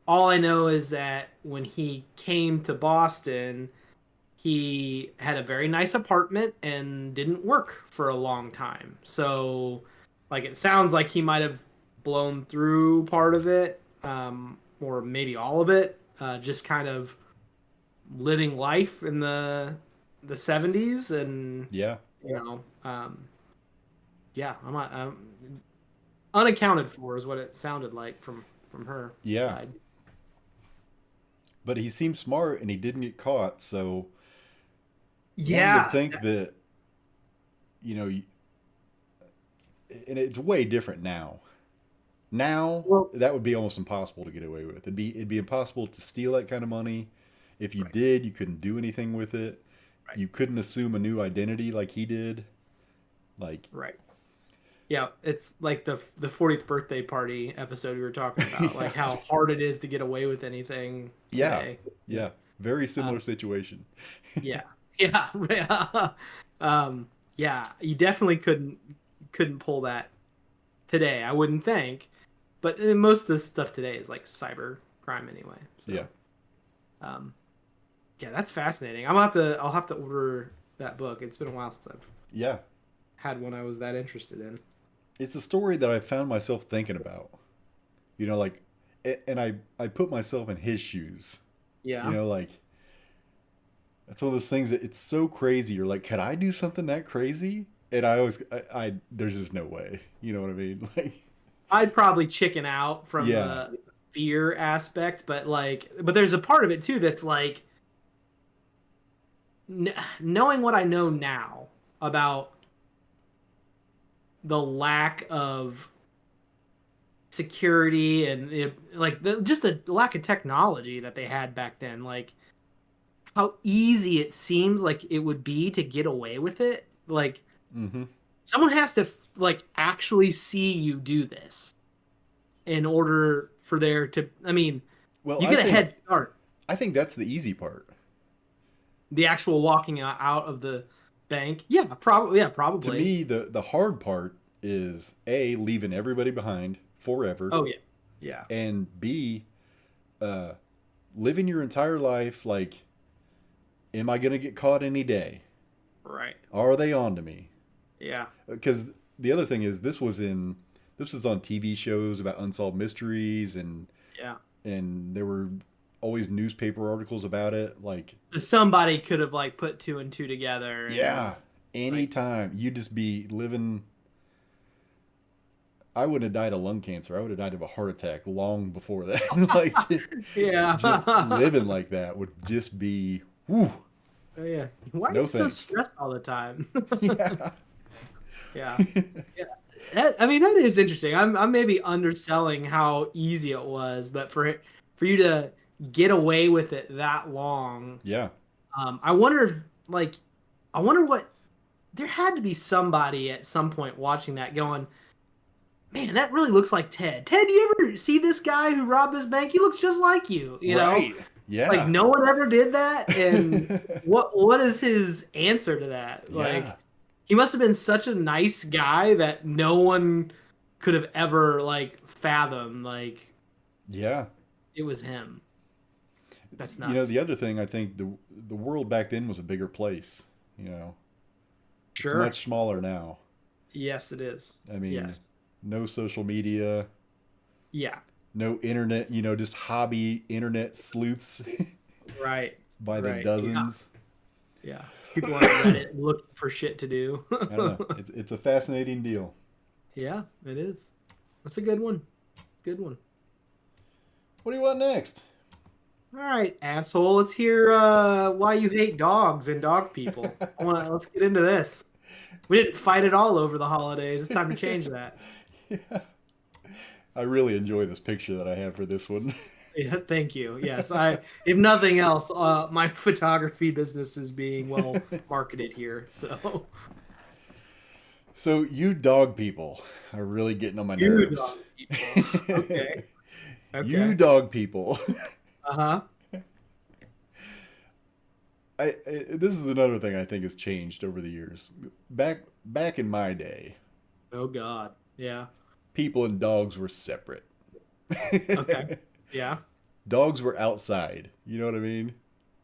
all I know is that when he came to Boston, he had a very nice apartment and didn't work for a long time. So, like, it sounds like he might have blown through part of it, or maybe all of it, just kind of living life in the 70s, and Yeah. you know, yeah, I'm unaccounted for is what it sounded like from her Yeah. side. But he seemed smart and he didn't get caught, so one would Yeah, think that you know, and it's way different now. Now well, that would be almost impossible to get away with. It'd be impossible to steal that kind of money. If you right, did, you couldn't do anything with it. right, You couldn't assume a new identity like he did. Like, right. Yeah, it's like the 40th birthday party episode we were talking about, like yeah, how hard it is to get away with anything yeah, today. Yeah. yeah. Very Uh, similar situation. yeah. Yeah. um, yeah, you definitely couldn't pull that today, I wouldn't think. But most of this stuff today is like cyber crime anyway. Yeah, So, um, yeah, that's fascinating. I'll have to order that book. It's been a while since I've yeah. had one I was that interested in. It's a story that I found myself thinking about. Like, and I put myself in his shoes. Yeah. Like it's one of those things that it's so crazy. You're like, could I do something that crazy? And there's just no way. You know what I mean? Like, I'd probably chicken out from yeah, the fear aspect, but but there's a part of it too that's like knowing what I know now about the lack of security and just the lack of technology that they had back then, like how easy it seems like it would be to get away with it. Like Mm-hmm. someone has to like actually see you do this in order for there to, I mean, Well, you get a head start. I think that's the easy part. The actual walking out of the bank, yeah, probably, yeah, To probably. me, the hard part is A, leaving everybody behind forever, Oh yeah, yeah, and B, uh, living your entire life like, am I going to get caught any day? right, Are they on to me? yeah, Because the other thing is, this was on TV shows about unsolved mysteries, yeah. and there were always newspaper articles about it. Like, So somebody could have like put two and two together and yeah, like, anytime you'd just be living. I wouldn't have died of lung cancer. I would have died of a heart attack long before that. Like, yeah, just living like that would just be, whew, oh, yeah. Why are no you so thanks. stressed all the time? Yeah. Yeah. Yeah. I mean, that is interesting. I'm maybe underselling how easy it was, but for you to get away with it that long, Yeah. I wonder if like I wonder what there had to be somebody at some point watching that going, man, that really looks like Ted. Ted, do you ever see this guy who robbed this bank? He looks just like you, you know? Right. Like Yeah. no one ever did that, and what is his answer to that? Yeah. Like he must have been such a nice guy that no one could have ever like fathomed like Yeah. it was him. That's You know, nuts. the other thing, I think the world back then was a bigger place. You know, it's Sure. much smaller now. Yes, it is. I mean, Yes. no social media, Yeah. no internet, just hobby internet sleuths Right. by the Right. Yeah. dozens. Yeah. People on Reddit looking for shit to do. I don't know. It's a fascinating deal. Yeah, it is. That's a good one. Good one. What do you want next? All right, asshole. Let's hear why you hate dogs and dog people. Let's get into this. We didn't fight it all over the holidays. It's time to change that. Yeah. I really enjoy this picture that I have for this one. Yeah, thank you. Yes, if nothing else, my photography business is being well marketed here. So So you dog people are really getting on my you nerves. dog people. Okay. You Okay. dog people. Uh-huh. This is another thing I think has changed over the years. Back in my day, Oh God. Yeah. people and dogs were separate. Okay. Yeah. Dogs were outside. You know what I mean?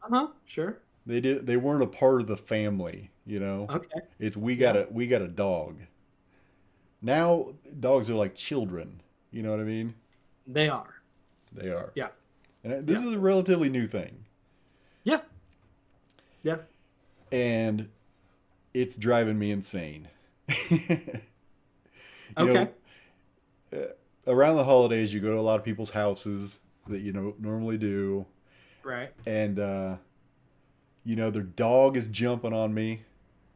Uh-huh. Sure. They weren't a part of the family, Okay. It's Yeah. we got a dog. Now dogs are like children. You know what I mean? They are. They are. Yeah. And this Yeah. is a relatively new thing. Yeah. Yeah. And it's driving me insane. you Okay. Around the holidays, you go to a lot of people's houses that normally do, Right. and their dog is jumping on me.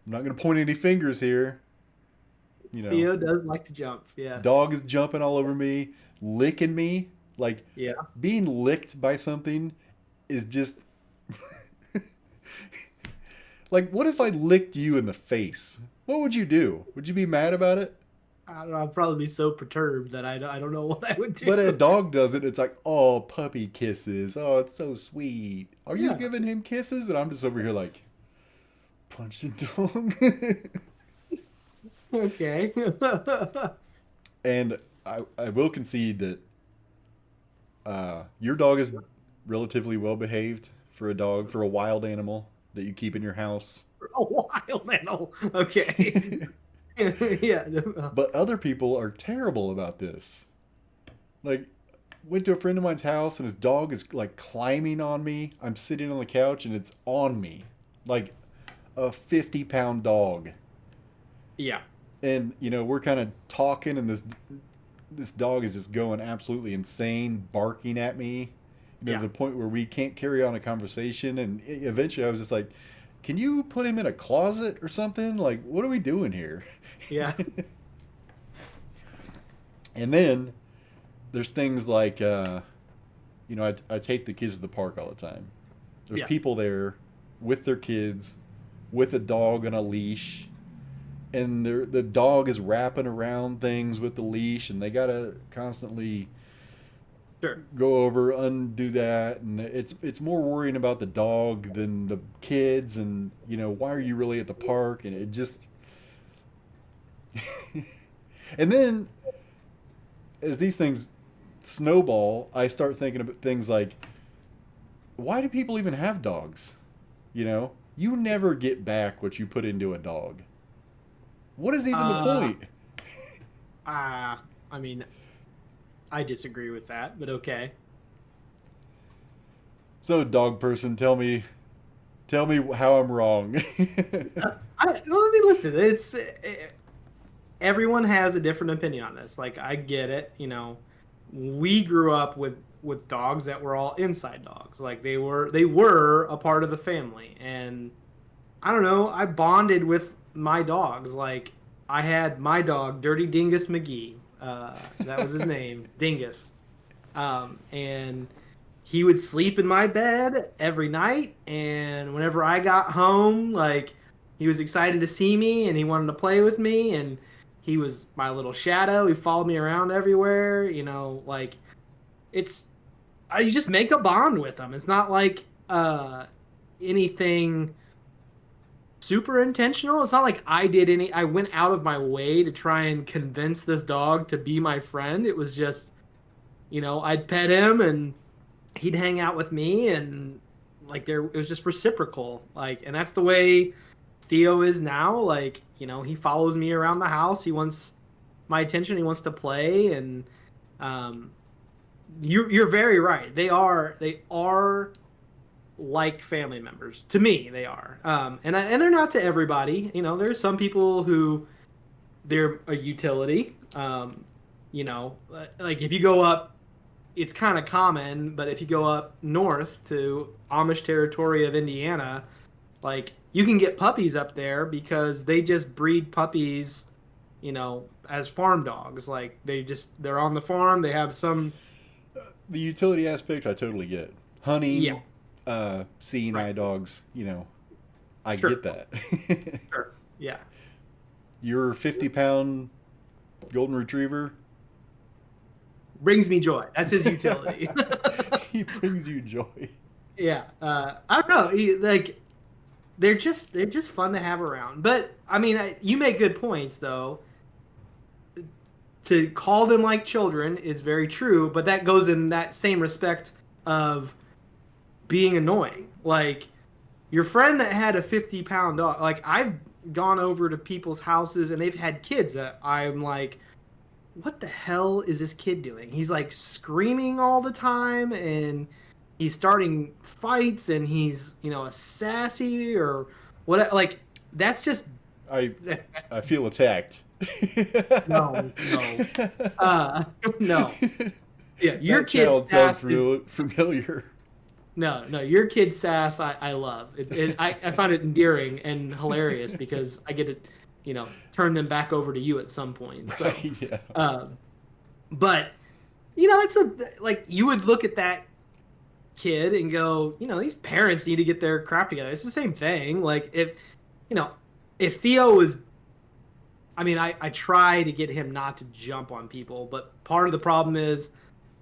I'm not going to point any fingers here. Theo does like to jump. Yes. Dog is jumping all over me, licking me. Like Yeah. being licked by something is just like, what if I licked you in the face? What would you do? Would you be mad about it? I don't know. I'd probably be so perturbed that I don't know what I would do. But a dog does it. It's like, oh, puppy kisses. Oh, it's so sweet. Are you Yeah. giving him kisses? And I'm just over here like, punch the dog. Okay. And I will concede that your dog is relatively well behaved for a dog, for a wild animal that you keep in your house. A wild animal. Okay. Yeah. But other people are terrible about this. Like, went to a friend of mine's house and his dog is like climbing on me. I'm sitting on the couch and it's on me. Like a 50-pound dog. Yeah. And, we're kind of talking and this this dog is just going absolutely insane, barking at me, to Yeah. the point where we can't carry on a conversation. And eventually I was just like, can you put him in a closet or something? Like, what are we doing here? Yeah. And then there's things like, I take the kids to the park all the time. There's Yeah. people there with their kids, with a dog on a leash, and the dog is wrapping around things with the leash, and they gotta constantly Sure. go over, undo that, and it's more worrying about the dog than the kids, and why are you really at the park? And it just, and then as these things snowball, I start thinking about things like, why do people even have dogs? You never get back what you put into a dog. What is even the Uh, point? I mean, I disagree with that, but okay. So, dog person, tell me how I'm wrong. Well, I mean, listen, everyone has a different opinion on this. Like, I get it. We grew up with dogs that were all inside dogs. Like they were a part of the family, and I don't know. I bonded with my dogs. Like I had my dog, Dirty Dingus McGee. That was his name, Dingus. And he would sleep in my bed every night. And whenever I got home, like he was excited to see me and he wanted to play with me. And he was my little shadow. He followed me around everywhere. Like it's you just make a bond with them. It's not like anything super intentional. It's not like I went out of my way to try and convince this dog to be my friend. It was just, I'd pet him and he'd hang out with me, and like it was just reciprocal. Like, and that's the way Theo is now. Like, he follows me around the house. He wants my attention. He wants to play, and um you're very right. They are like family members to me. They are, and they're not to everybody. There's some people who they're a utility. Like if you go up, it's kind of common, but if you go up north to Amish territory of Indiana, like you can get puppies up there because they just breed puppies, as farm dogs. Like they're on the farm. They have some. The utility aspect, I totally get. Yeah. Hunting, seeing Right. eye dogs, I get Sure. that. Sure. Yeah. Your 50-pound golden retriever, Brings me joy. That's his utility. he brings you joy. Yeah. I don't know. Like they're just fun to have around. But I mean, you make good points though. To call them like children is very true, but that goes in that same respect of being annoying. Like your friend that had a 50-pound dog. Like I've gone over to people's houses and they've had kids that I'm like, what the hell is this kid doing? He's like screaming all the time and he's starting fights and he's, a sassy or what. Like that's just I I feel attacked. no, no, no. Yeah, your That kid's child sounds sass is familiar. no, no. Your kid's sass, I love. I find it endearing and hilarious because I get to, turn them back over to you at some point. So, Right, yeah. um, but it's like you would look at that kid and go, these parents need to get their crap together. It's the same thing. Like you know, if Theo was, I mean, I try to get him not to jump on people, but part of the problem is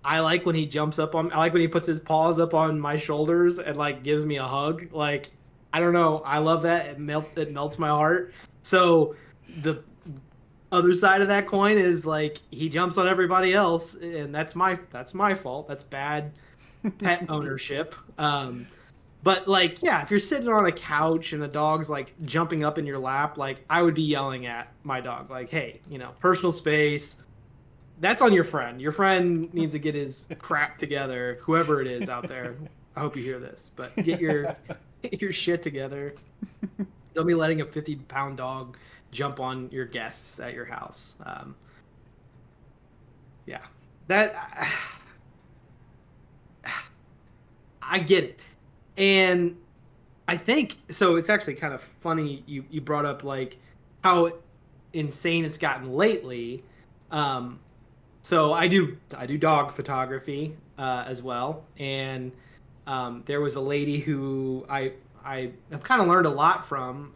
I like when he jumps up on, I like when he puts his paws up on my shoulders and like gives me a hug. Like, I don't know. I love that. It melts my heart. So the other side of that coin is like he jumps on everybody else and that's my fault. That's bad pet ownership. But like, yeah, if you're sitting on a couch and the dog's like jumping up in your lap, like I would be yelling at my dog, like, "Hey, personal space. That's on your friend. Your friend needs to get his crap together. Whoever it is out there, I hope you hear this, but get your shit together. Don't be letting a 50-pound dog jump on your guests at your house." Yeah. That I get it. And I think so. It's actually kind of funny you brought up like how insane it's gotten lately. Um, so I do dog photography as well, and there was a lady who I have kind of learned a lot from,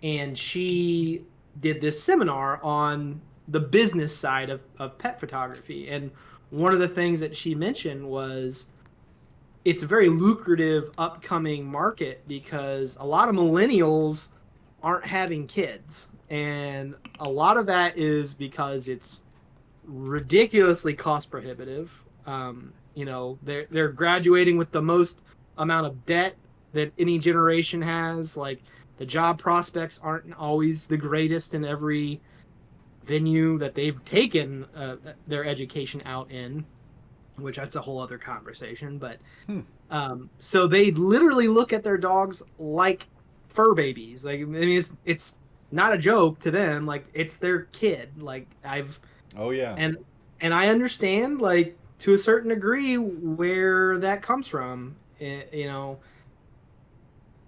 and she did this seminar on the business side of pet photography, and one of the things that she mentioned was it's a very lucrative upcoming market because a lot of millennials aren't having kids. And a lot of that is because it's ridiculously cost prohibitive. They're graduating with the most amount of debt that any generation has. Like the job prospects aren't always the greatest in every venue that they've taken their education out in, which that's a whole other conversation. But Hmm. so they literally look at their dogs like fur babies. Like I mean, it's not a joke to them. Like it's their kid. Like I've Oh yeah. and and I understand like to a certain degree where that comes from.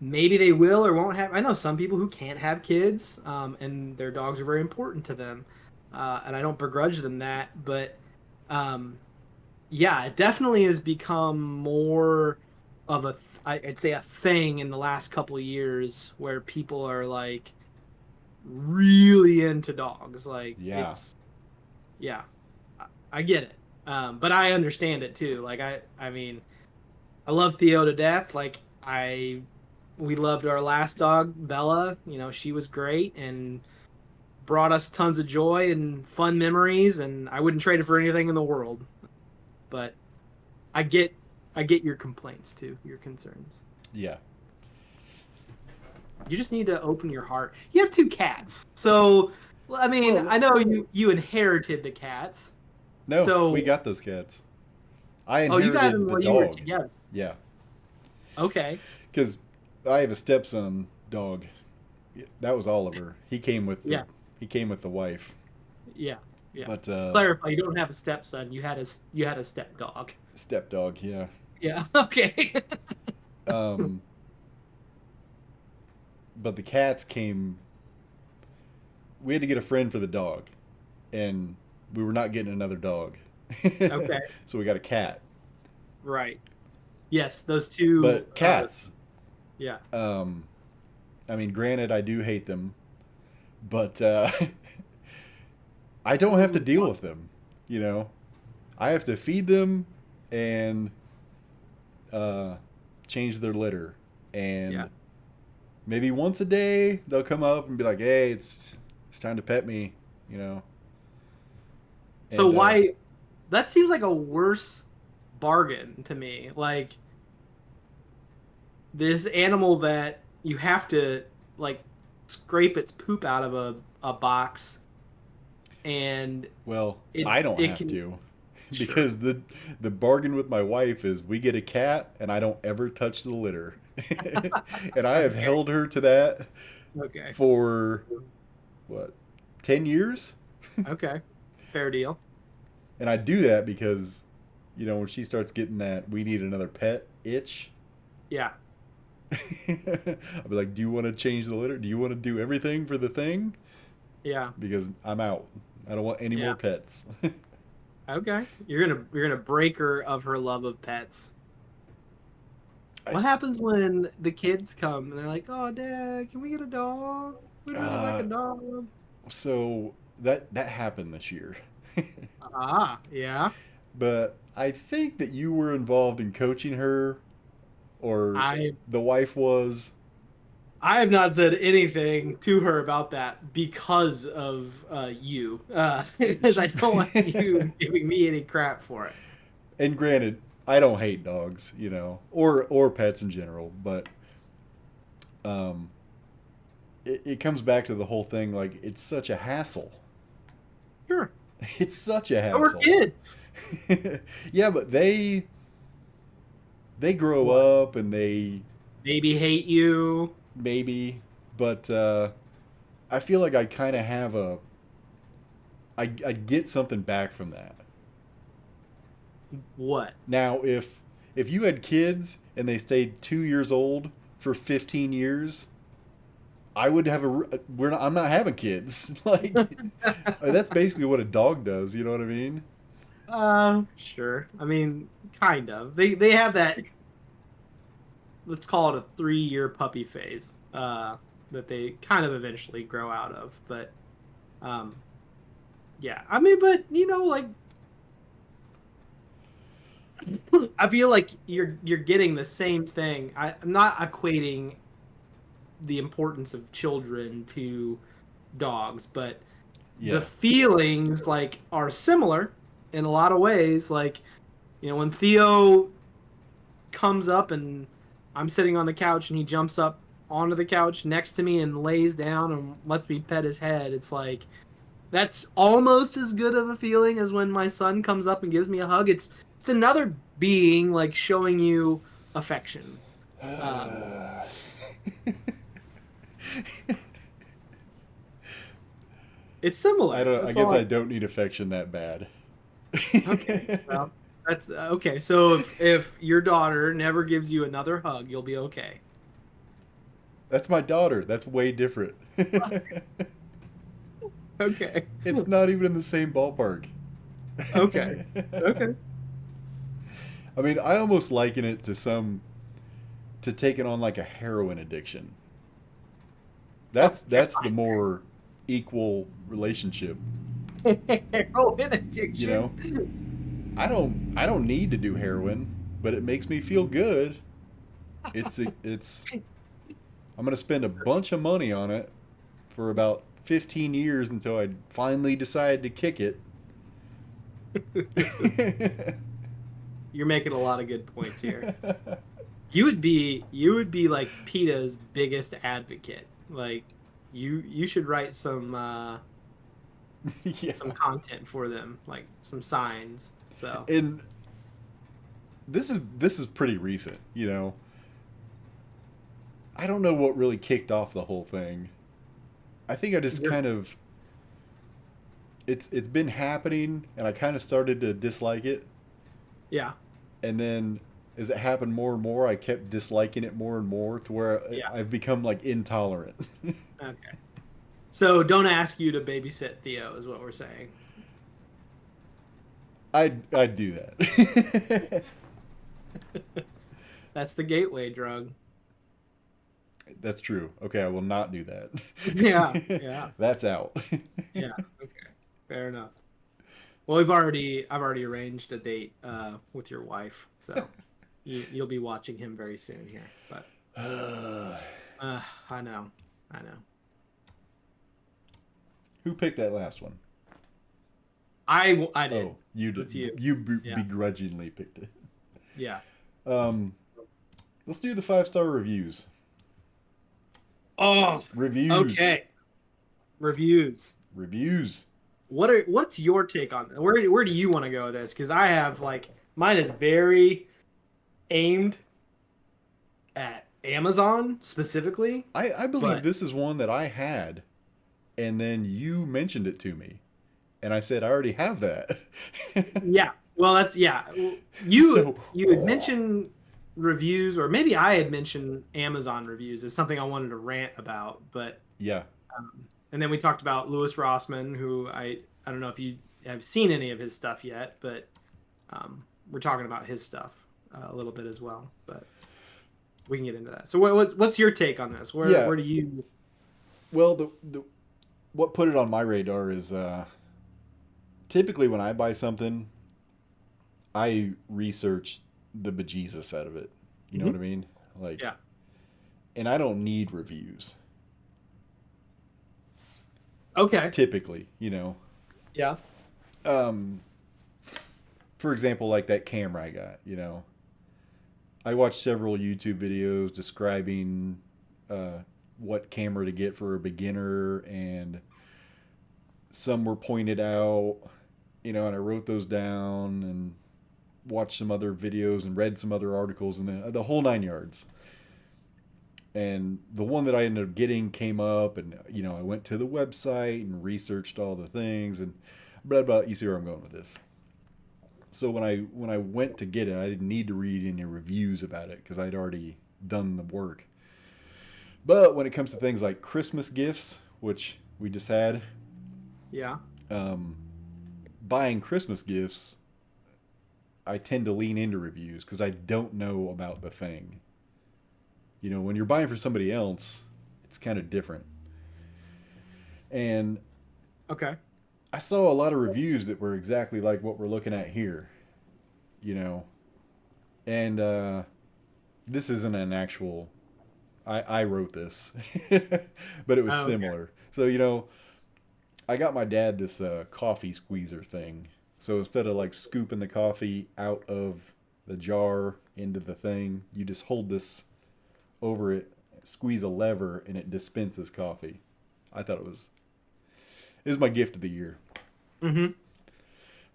Maybe they will or won't have. I know some people who can't have kids, and their dogs are very important to them, and I don't begrudge them that. But um, yeah, it definitely has become more of I'd say a thing in the last couple of years where people are like really into dogs. Like Yeah. it's yeah, I get it. But I understand it too. Like I mean, I love Theo to death. Like we loved our last dog, Bella. She was great and brought us tons of joy and fun memories, and I wouldn't trade it for anything in the world. But I get I get your complaints too, your concerns. Yeah. You just need to open your heart. You have two cats. So, well, I mean, Well, I know you inherited the cats. no, we So, got those cats. I oh, you got them inherited the while you were dog. together. Yeah, Okay. because I have a stepson dog. That was Oliver. Yeah. He came with the wife. Yeah. Yeah. But Clarify, you don't have a stepson. You had a stepdog. stepdog, yeah. Yeah. Okay. Um, but the cats came. We had to get a friend for the dog, and we were not getting another dog, Okay. so we got a cat. Right. Yes, those two. But cats, Yeah. um, I mean, granted, I do hate them, but I don't have to deal with them. You know, I have to feed them and uh, change their litter, Yeah. and maybe once a day they'll come up and be like, "Hey, it's time to pet me," you know. So And why? That seems like a worse bargain to me. Like this animal that you have to like scrape its poop out of a box, and well, it I don't it have can to sure. because the bargain with my wife is we get a cat and I don't ever touch the litter. And I have Okay. held her to that Okay. for what, 10 years? Okay. Fair deal. And I do that because when she starts getting that we need another pet itch, Yeah. I'll be like, "Do you want to change the litter? Do you want to do everything for the thing? Yeah. Because I'm out. I don't want any Yeah. more pets." Okay. You're gonna break her of her love of pets. I, What happens when the kids come and they're like, "Oh, Dad, can we get a dog? We'd really like a uh, dog." so that happened this year. Ah, yeah. But I think that you were involved in coaching her, or I the wife was. I have not said anything to her about that because of you, because I She, don't want you giving me any crap for it. and granted, I don't hate dogs, or pets in general, but um, it comes back to the whole thing. Like it's such a hassle. Sure. It's such a So we're hassle. kids. Yeah, but they grow What? up and they Maybe hate you. maybe, but I feel like I kind of have I'd get something back from that. What? Now, if you had kids and they stayed 2 years old for 15 years, I would have we're not, I'm not having kids. Like that's basically what a dog does. You know what I mean? Sure. I mean, kind of. They have that, let's call it a 3-year puppy phase, that they kind of eventually grow out of. But um, yeah. I mean, but like I feel like you're getting the same thing. I'm not equating the importance of children to dogs, but the Yeah. feelings like are similar in a lot of ways. Like, when Theo comes up and I'm sitting on the couch and he jumps up onto the couch next to me and lays down and lets me pet his head, it's like that's almost as good of a feeling as when my son comes up and gives me a hug. It's another being like showing you affection. Um, it's I similar. don't. I That's guess all I I. don't need affection that bad. Okay. Well, that's okay. So if your daughter never gives you another hug, you'll be okay. That's my daughter. That's way different. Okay. It's not even in the same ballpark. Okay. Okay. I mean, I almost liken it to taking on like a heroin addiction. Oh, That's the more equal relationship. heroin You know, addiction. I don't need to do heroin, but it makes me feel good. It's I'm gonna spend a bunch of money on it for about 15 years until I finally decide to kick it. You're making a lot of good points here. You would be like PETA's biggest advocate. Like you should write some Yeah, content for them, like some signs. So and this is pretty recent. I don't know what really kicked off the whole thing. I think I just you're kind of it's been happening, and I kind of started to dislike it, yeah, and then as it happened more and more, I kept disliking it more and more to where yeah. I've become like intolerant. Okay. So don't ask you to babysit Theo is what we're saying. I'd do that. That's the gateway drug. That's true. Okay, I will not do Yeah, yeah, That's out. yeah. Okay, fair enough. Well, I've already arranged a date with your wife, so you'll be watching him very soon here. But I know, I know. Who picked that last one? I did. Oh, you did. It's you. You Yeah, begrudgingly picked it. yeah. Um, let's do the 5-star reviews. Oh, Reviews. okay. Reviews. Reviews. What's your take on that? Where do you want to go with this? Because I have like mine is very aimed at Amazon specifically, I believe but this is one that I had, and then you mentioned it to me, and I said I already have that. yeah. Well, that's yeah. You So, you had mentioned reviews, or maybe I had mentioned Amazon reviews as something I wanted to rant about, but yeah. and then we talked about Louis Rossman, who I don't know if you have seen any of his stuff yet, but we're talking about his stuff a little bit as well, but we can get into that. So what's your take on this? Where Yeah. where do you? Well, the what put it on my radar is typically when I buy something, I research the bejesus out of it. You know what I Mhm. mean? Like, Yeah. and I don't need reviews Okay. typically. Yeah. Um, for example, like that camera I got. I watched several YouTube videos describing uh, what camera to get for a beginner, and some were pointed out, and I wrote those down and watched some other videos and read some other articles and the whole 9 yards. And the one that I ended up getting came up, and I went to the website and researched all the things, and blah. You see where I'm going with this. So when I went to get it, I didn't need to read any reviews about it because I'd already done the work. But when it comes to things like Christmas gifts, which we just had, Yeah. um, buying Christmas gifts, I tend to lean into reviews because I don't know about the thing. When you're buying for somebody else, it's kind of different. And Okay. I saw a lot of reviews that were exactly like what we're looking at here, you know. And this isn't an actual. I wrote this, but it was Oh, okay. similar. So I got my dad this coffee squeezer thing. So instead of like scooping the coffee out of the jar into the thing, you just hold this over it, squeeze a lever, and it dispenses coffee. I thought it was my gift of the year. Mm-hmm.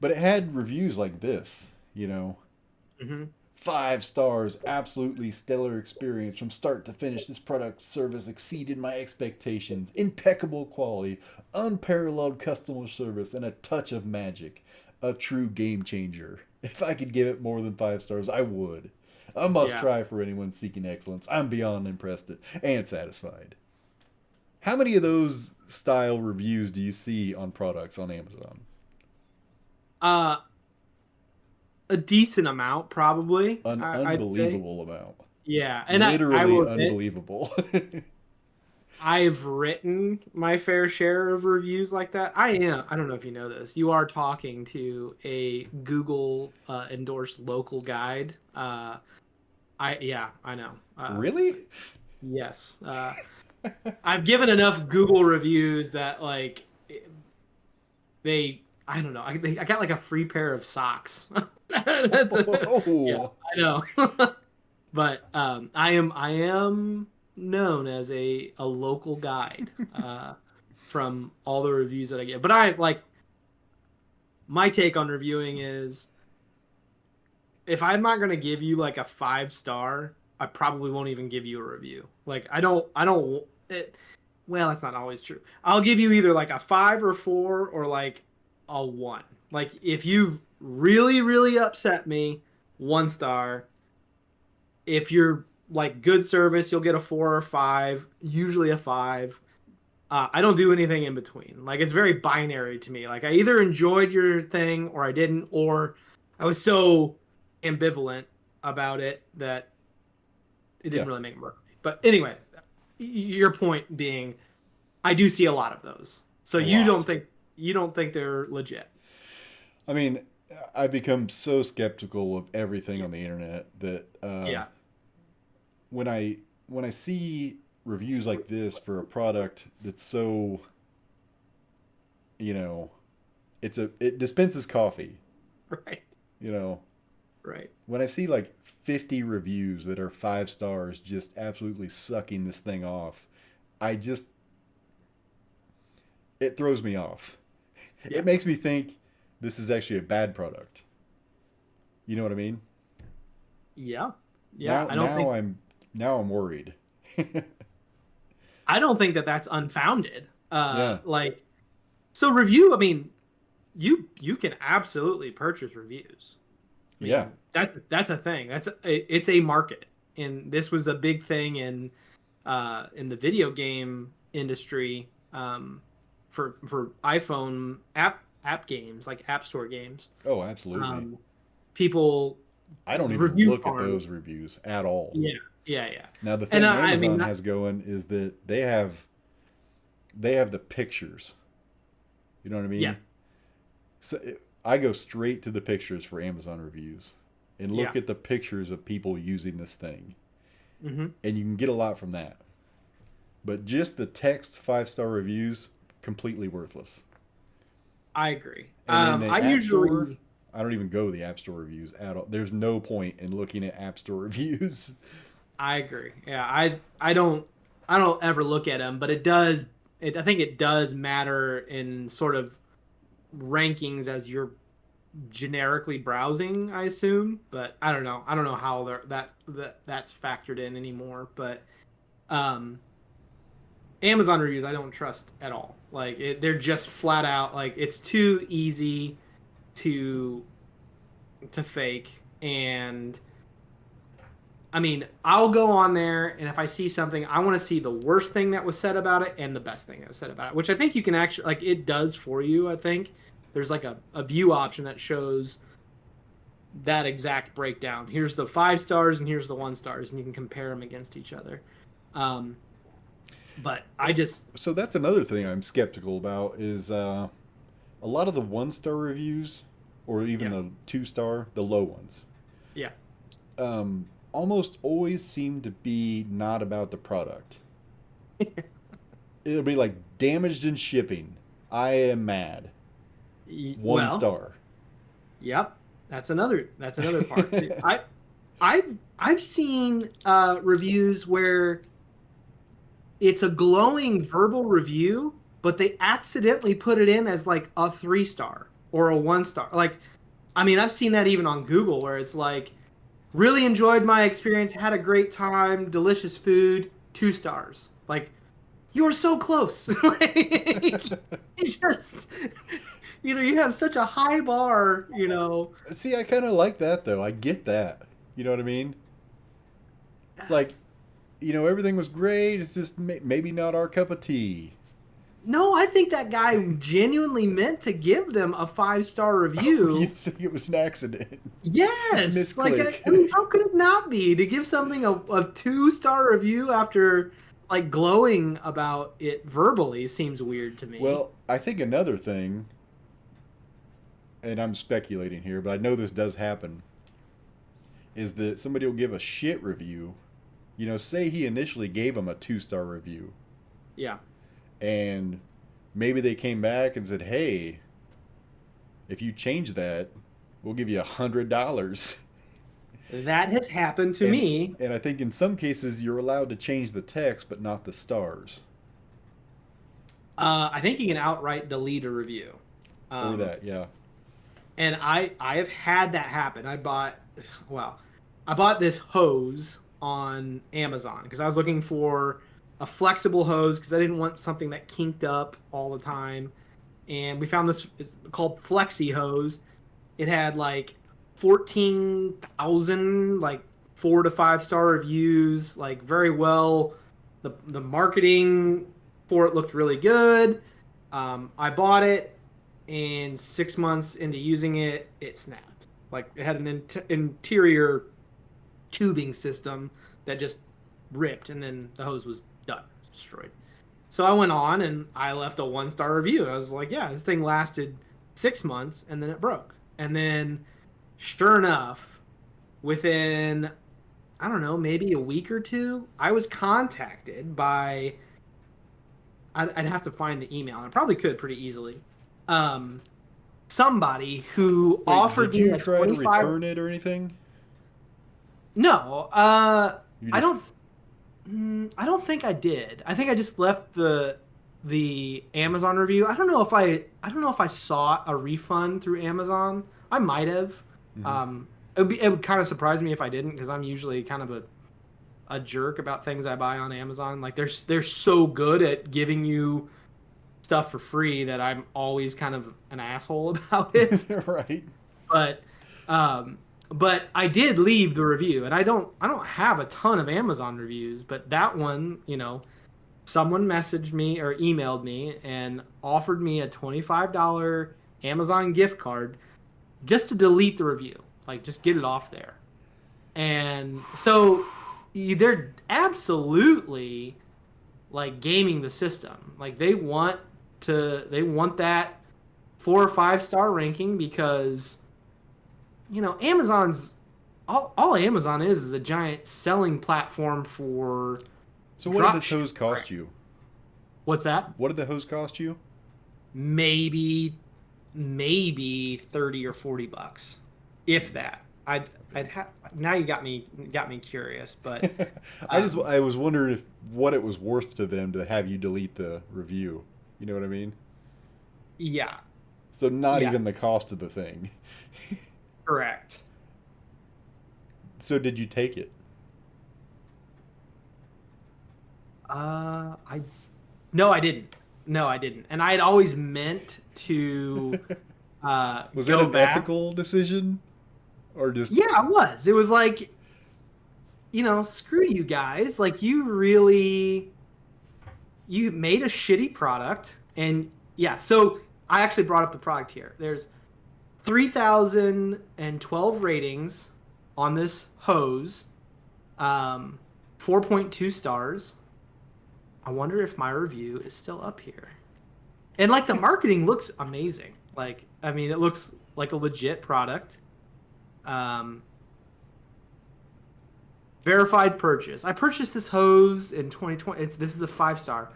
But it had reviews like this, Mm-hmm. 5 stars, absolutely stellar experience from start to finish. This product service exceeded my expectations. Impeccable quality, unparalleled customer service, and a touch of magic. A true game changer. If I could give it more than 5 stars, I would. A must Yeah. try for anyone seeking excellence. I'm beyond impressed and satisfied. How many of those style reviews do you see on products on Amazon? Uh, a decent amount, probably. An I'd say. unbelievable amount. Yeah, and I Literally will admit, unbelievable. I've written my fair share of reviews like that. I don't know if you know this. You are talking to a Google endorsed local guide. I know. Really? Yes. I've given enough Google reviews that like I don't know. I got like a free pair of socks. Yeah, Oh, I know. But I am known as a local guide from all the reviews that I get. But I like my take on reviewing is if I'm not gonna give you like a 5 star, I probably won't even give you a review. Like I don't it, well, that's not always true. I'll give you either like a 5 or 4 or like a 1. Like if you've really, really upset me, 1 star. If you're like good service, you'll get a 4 or 5, usually a 5. I don't do anything in between. Like it's very binary to me. Like I either enjoyed your thing or I didn't, or I was so ambivalent about it that it yeah. didn't really make it work. But anyway, your point being, I do see a lot of those. So A lot. you don't think they're legit? I mean, I've become so skeptical of everything on the internet that Yeah. when I when I see reviews like this for a product that's so, you know, it dispenses coffee, Right. you know, Right. when I see like 50 reviews that are 5 stars just absolutely sucking this thing off, I just it throws me off. Yeah. It makes me think this is actually a bad product. You know what I mean? Yeah. Yeah. Now now I'm now I'm worried. I don't think that that's unfounded. Yeah. Like so review. I mean, you can absolutely purchase reviews. I Yeah. mean that's a thing. It's a market, and this was a big thing in the video game industry for iPhone app games like App Store games. Oh, absolutely. Um, people I don't even review look at farm. those reviews at all. Yeah, yeah. Now the And thing I mean, Amazon has going is that they have the pictures. You know what I yeah, mean? So I go straight to the pictures for Amazon reviews and yeah. look at the pictures of people using this thing. Hmm. And you can get a lot from that. But just the text 5 star reviews, completely worthless. I agree. And in the I App Store, usually I don't even go to the App Store reviews at all. There's no point in looking at App Store reviews. I agree. Yeah, I don't ever look at them, but I think it does matter in sort of rankings as you're generically browsing, I assume, but I don't know. I don't know how that's factored in anymore, but um Amazon reviews I don't trust at all. They're just flat out like it's too easy to fake. And I mean, I'll go on there, and if I see something, I want to see the worst thing that was said about it and the best thing that was said about it, which I think you can actually, like, it does for you, I think. There's like a view option that shows that exact breakdown. Here's the 5 stars and here's the 1 stars, and you can compare them against each other. Um, but I just, So that's another thing I'm skeptical about is a lot of the 1 star reviews, or even yeah, the 2 star, the low ones, yeah. almost always seem to be not about the product. It'll be like damaged in shipping. I am mad. One Well, star. yep. That's another part. I've seen reviews where it's a glowing verbal review, but they accidentally put it in as like a 3 star or a 1 star. Like, I mean, I've seen that even on Google where it's like, really enjoyed my experience, had a great time, delicious food, 2 stars. Like, you were so close. Like, you just either you have such a high bar, See, I kind of like that though. I get that. You know what I mean? Like, everything was great. It's just maybe not our cup of tea. No, I think that guy genuinely meant to give them a 5 star You review. think it was an accident? Yes, like Misclick. I mean, how could it not be to give something a 2 star review after like glowing about it verbally seems weird to me. Well, I think another thing, and I'm speculating here, but I know this does happen, is that somebody will give a shit review. Say he initially gave him a 2 star review, Yeah, and maybe they came back and said, "Hey, if you change that, we'll give you $100." that has happened to And me. and I think in some cases you're allowed to change the text, but not the stars I think you can outright delete a review. or Um, that. Yeah. and I have had that happen. Well, I bought this hose on Amazon because I was looking for a flexible hose because I didn't want something that kinked up all the time. And we found this, it's called Flexi Hose. It had like 14,000 like 4 to 5 star reviews, like very well. The marketing for it looked really good. I bought it, and 6 months into using it, it snapped. Like it had an interior tubing system that just ripped, and then the hose was done, destroyed. So I went on and I left a 1 star review. I was like, yeah, this thing lasted 6 months and then it broke. And then, sure enough, within, I don't know, maybe a week or two, I was contacted by, I'd have to find the email. I probably could pretty easily. Um, Somebody who Wait, offered did me you a try to 25. return it or anything? No, You I just don't. I don't think I did. I think I just left the Amazon review. I don't know if I saw a refund through Amazon. I might have. Mhm. It would kind of surprise me if I didn't because I'm usually kind of a jerk about things I buy on Amazon. Like they're so good at giving you stuff for free that I'm always kind of an asshole about it. Right. But um but I did leave the review, and I don't have a ton of Amazon reviews, but that one, someone messaged me or emailed me and offered me a $25 Amazon gift card just to delete the review. Like just get it off there. And so they're absolutely like gaming the system. Like they want that 4 or 5 star ranking because Amazon's all Amazon is a giant selling platform for So what did drop this hose shipping, right? cost you? What's that? What did the hose cost you? Maybe maybe 30 or 40 bucks. If that. I'd have now you got me curious, but um I was wondering if what it was worth to them to have you delete the review. You know what I mean? yeah. So not Yeah, even the cost of the thing. correct. So did you take it? Uh I No, I didn't. No, I didn't. And I had always meant to Was that go an back. ethical decision or just Yeah, it was. It was like, screw you guys. Like you made a shitty product and yeah, so I actually brought up the product here. There's 3,012 ratings on this hose. Um 4.2 stars. I wonder if my review is still up here. And like the marketing looks amazing. Like I mean, it looks like a legit product. Um, verified purchase. I purchased this hose in 2020. This is a 5 star.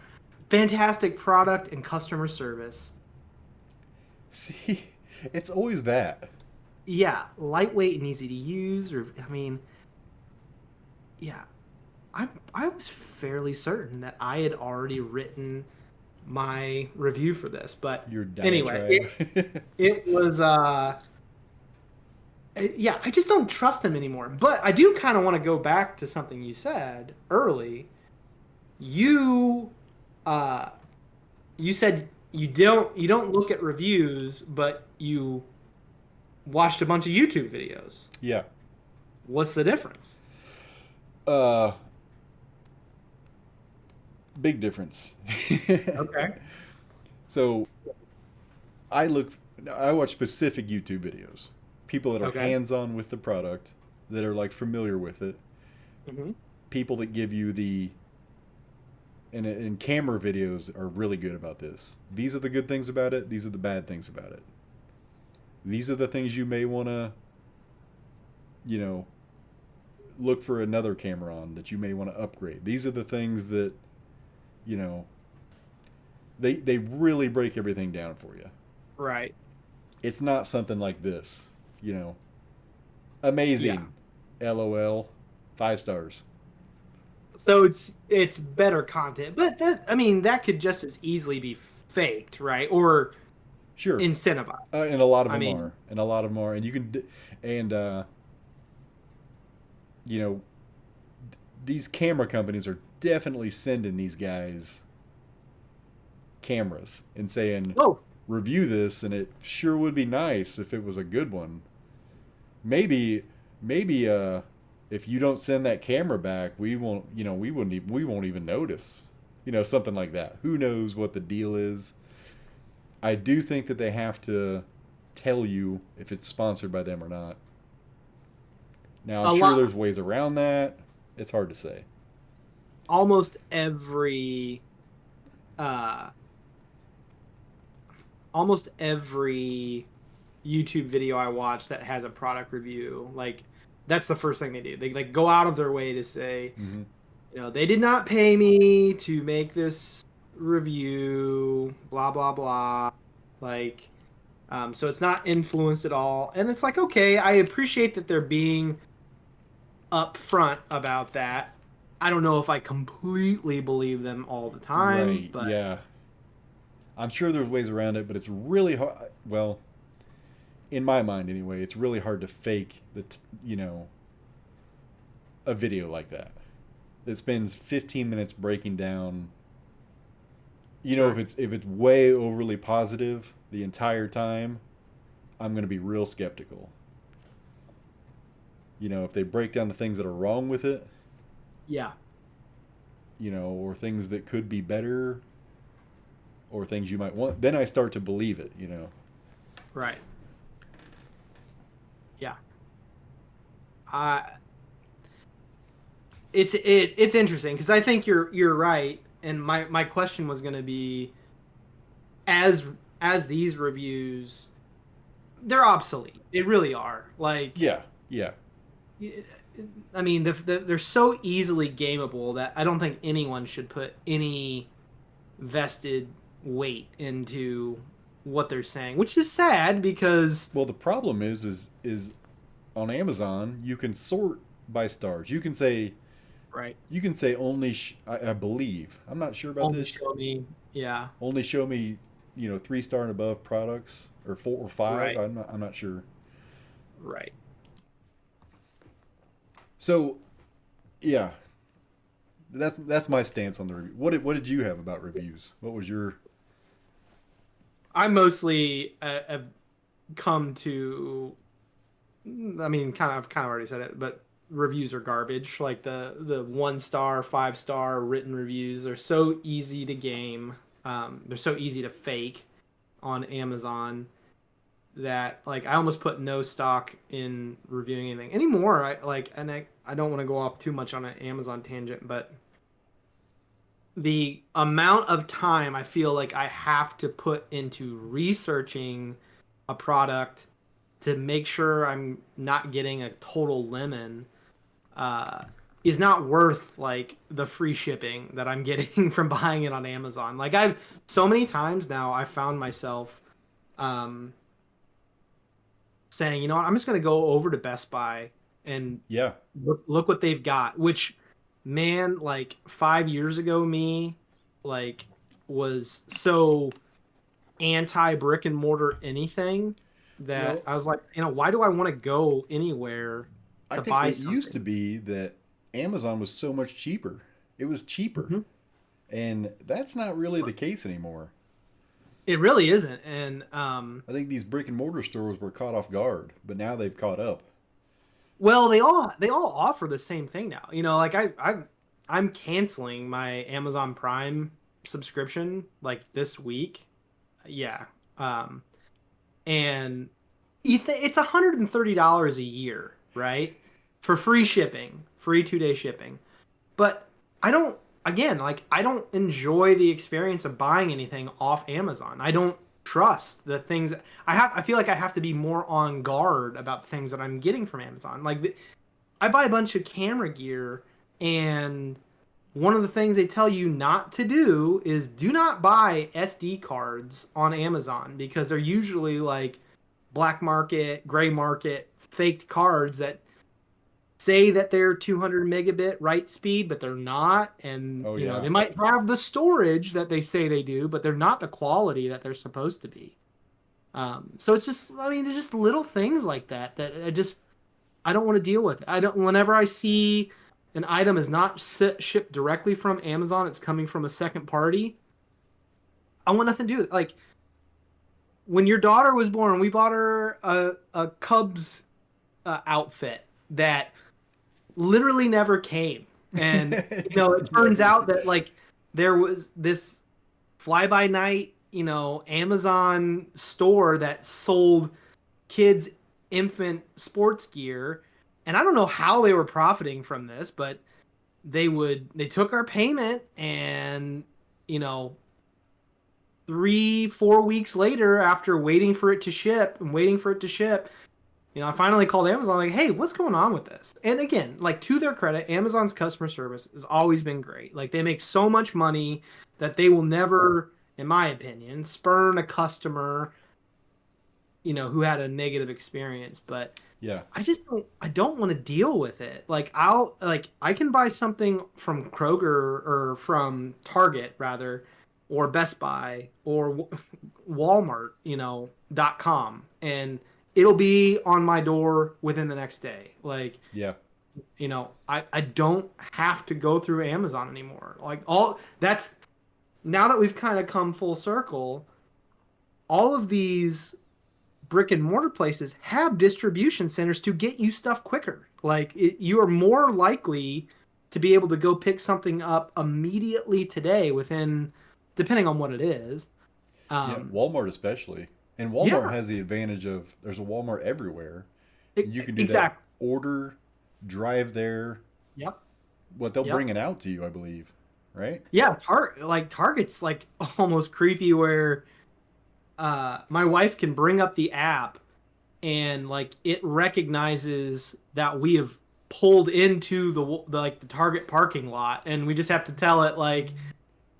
Fantastic product and customer service. see? It's always that. Yeah, lightweight and easy to use. Or I mean, yeah, I was fairly certain that I had already written my review for this, but Your anyway, diatribe. it was yeah, I just don't trust him anymore. But I do kind of want to go back to something you said early. You uh you said you don't look at reviews, but you watched a bunch of YouTube videos. Yeah. What's the difference? Uh, Big difference. Okay. So I look, I watch specific YouTube videos. People that are Okay. hands-on with the product, that are like familiar with it. Hmm. People that give you the, and camera videos are really good about this. These are the good things about it. These are the bad things about it. These are the things you may want to, you know, look for another camera on that you may want to upgrade. These are the things that, you know, they really break everything down for you. Right. It's not something like this, you know. Yeah. Amazing. LOL. 5 stars. So it's better content, but that I mean that could just as easily be faked, right? Or Sure. incentivized. And a lot of I them mean, are. And a lot of them are. And you can, and, you know, these camera companies are definitely sending these guys cameras and saying, oh, review this, and it sure would be nice if it was a good one. Maybe, maybe, if you don't send that camera back, we won't, we won't even notice, something like that. Who knows what the deal is? I do think that they have to tell you if it's sponsored by them or not. Now, I'm a sure lot there's ways around that. It's hard to say. almost every uh almost every YouTube video I watch that has a product review, like that's the first thing they do. They like go out of their way to say, Mm-hmm. they did not pay me to make this review, blah blah blah. Like, so it's not influenced at all. And it's like, okay, I appreciate that they're being upfront about that. I don't know if I completely believe them all the time, Right. but Yeah. I'm sure there's ways around it, but it's really hard. Well, in my mind anyway, it's really hard to fake a video like that. That spends 15 minutes breaking down. If sure. it's way overly positive the entire time, I'm going to be real skeptical. If they break down the things that are wrong with it, Yeah, or things that could be better, or things you might want, then I start to believe it. right. Yeah. Uh it's interesting because I think you're right, and my question was going to be as as these reviews they're obsolete. They really are. Like, Yeah. Yeah. I mean, they're so easily gameable that I don't think anyone should put any vested weight into what they're saying, which is sad because Well, the problem is on Amazon you can sort by stars. right, You can say only. I believe. I'm not sure about only this. show me, yeah, Only show me, 3 star and above products, or 4 or 5. right, I'm not sure. right. So, yeah, that's my stance on the review. What did you have about reviews? What was your? I mostly have come to, I mean, I've kind of already said it, but reviews are garbage. Like the 1 star, 5 star written reviews are so easy to game. They're so easy to fake on Amazon that like I almost put no stock in reviewing anything anymore. I don't want to go off too much on an Amazon tangent, but the amount of time I feel like I have to put into researching a product to make sure I'm not getting a total lemon uh, is not worth like the free shipping that I'm getting from buying it on Amazon. Like I've so many times now I found myself um, saying, you know what, I'm just going to go over to Best Buy and Yeah. look what they've got, which man, like 5 years ago, me like was so anti brick and mortar anything that Well, I was like, you know, why do I want to go anywhere I to think buy it used to something? be that Amazon was so much cheaper. It was cheaper, Mhm. and that's not really the case anymore. It really isn't. And I think these brick and mortar stores were caught off guard, but now they've caught up. well, they all offer the same thing now. You know, like I'm canceling my Amazon Prime subscription like this week. Yeah. Um, and it's $130 a year, right? For free shipping, free 2-day shipping. But I don't, again, like I don't enjoy the experience of buying anything off Amazon. I don't trust the things I feel like I have to be more on guard about the things that I'm getting from Amazon. Like I buy a bunch of camera gear, and one of the things they tell you not to do is do not buy SD cards on Amazon because they're usually like black market, gray market, faked cards that say that they're 200 megabit write speed, but they're not. And, Oh you know, yeah, they might have the storage that they say they do, but they're not the quality that they're supposed to be. So it's just, I mean, there's just little things like that that I don't want to deal with. I don't, whenever I see an item is not shipped directly from Amazon, it's coming from a second party. I want nothing to do with it. Like when your daughter was born, we bought her a Cubs outfit that literally never came. And it you know, just it turns never out did. that like there was this fly by night, you know, Amazon store that sold kids infant sports gear. And I don't know how they were profiting from this, but they took our payment and you know 3 4 weeks later after waiting for it to ship and waiting for it to ship, you know, I finally called Amazon like, hey, what's going on with this? And again, like to their credit, Amazon's customer service has always been great. Like they make so much money that they will never, in my opinion, spurn a customer, you know, who had a negative experience. But Yeah, I don't want to deal with it. Like I can buy something from Kroger or from Target rather, or Best Buy or Walmart, you know, .com, and it'll be on my door within the next day. Like, yeah, you know, I don't have to go through Amazon anymore. Like all that's now that we've kind of come full circle, all of these brick and mortar places have distribution centers to get you stuff quicker. You are more likely to be able to go pick something up immediately today within, depending on what it is. yeah. Um, Walmart especially, and Walmart yeah, has the advantage of there's a Walmart everywhere, and you can do that exactly. order, drive there. Yep. What they'll Yep. bring it out to you, I believe, right? Yeah. Target's like almost creepy where my wife can bring up the app and like it recognizes that we have pulled into the like the Target parking lot, and we just have to tell it like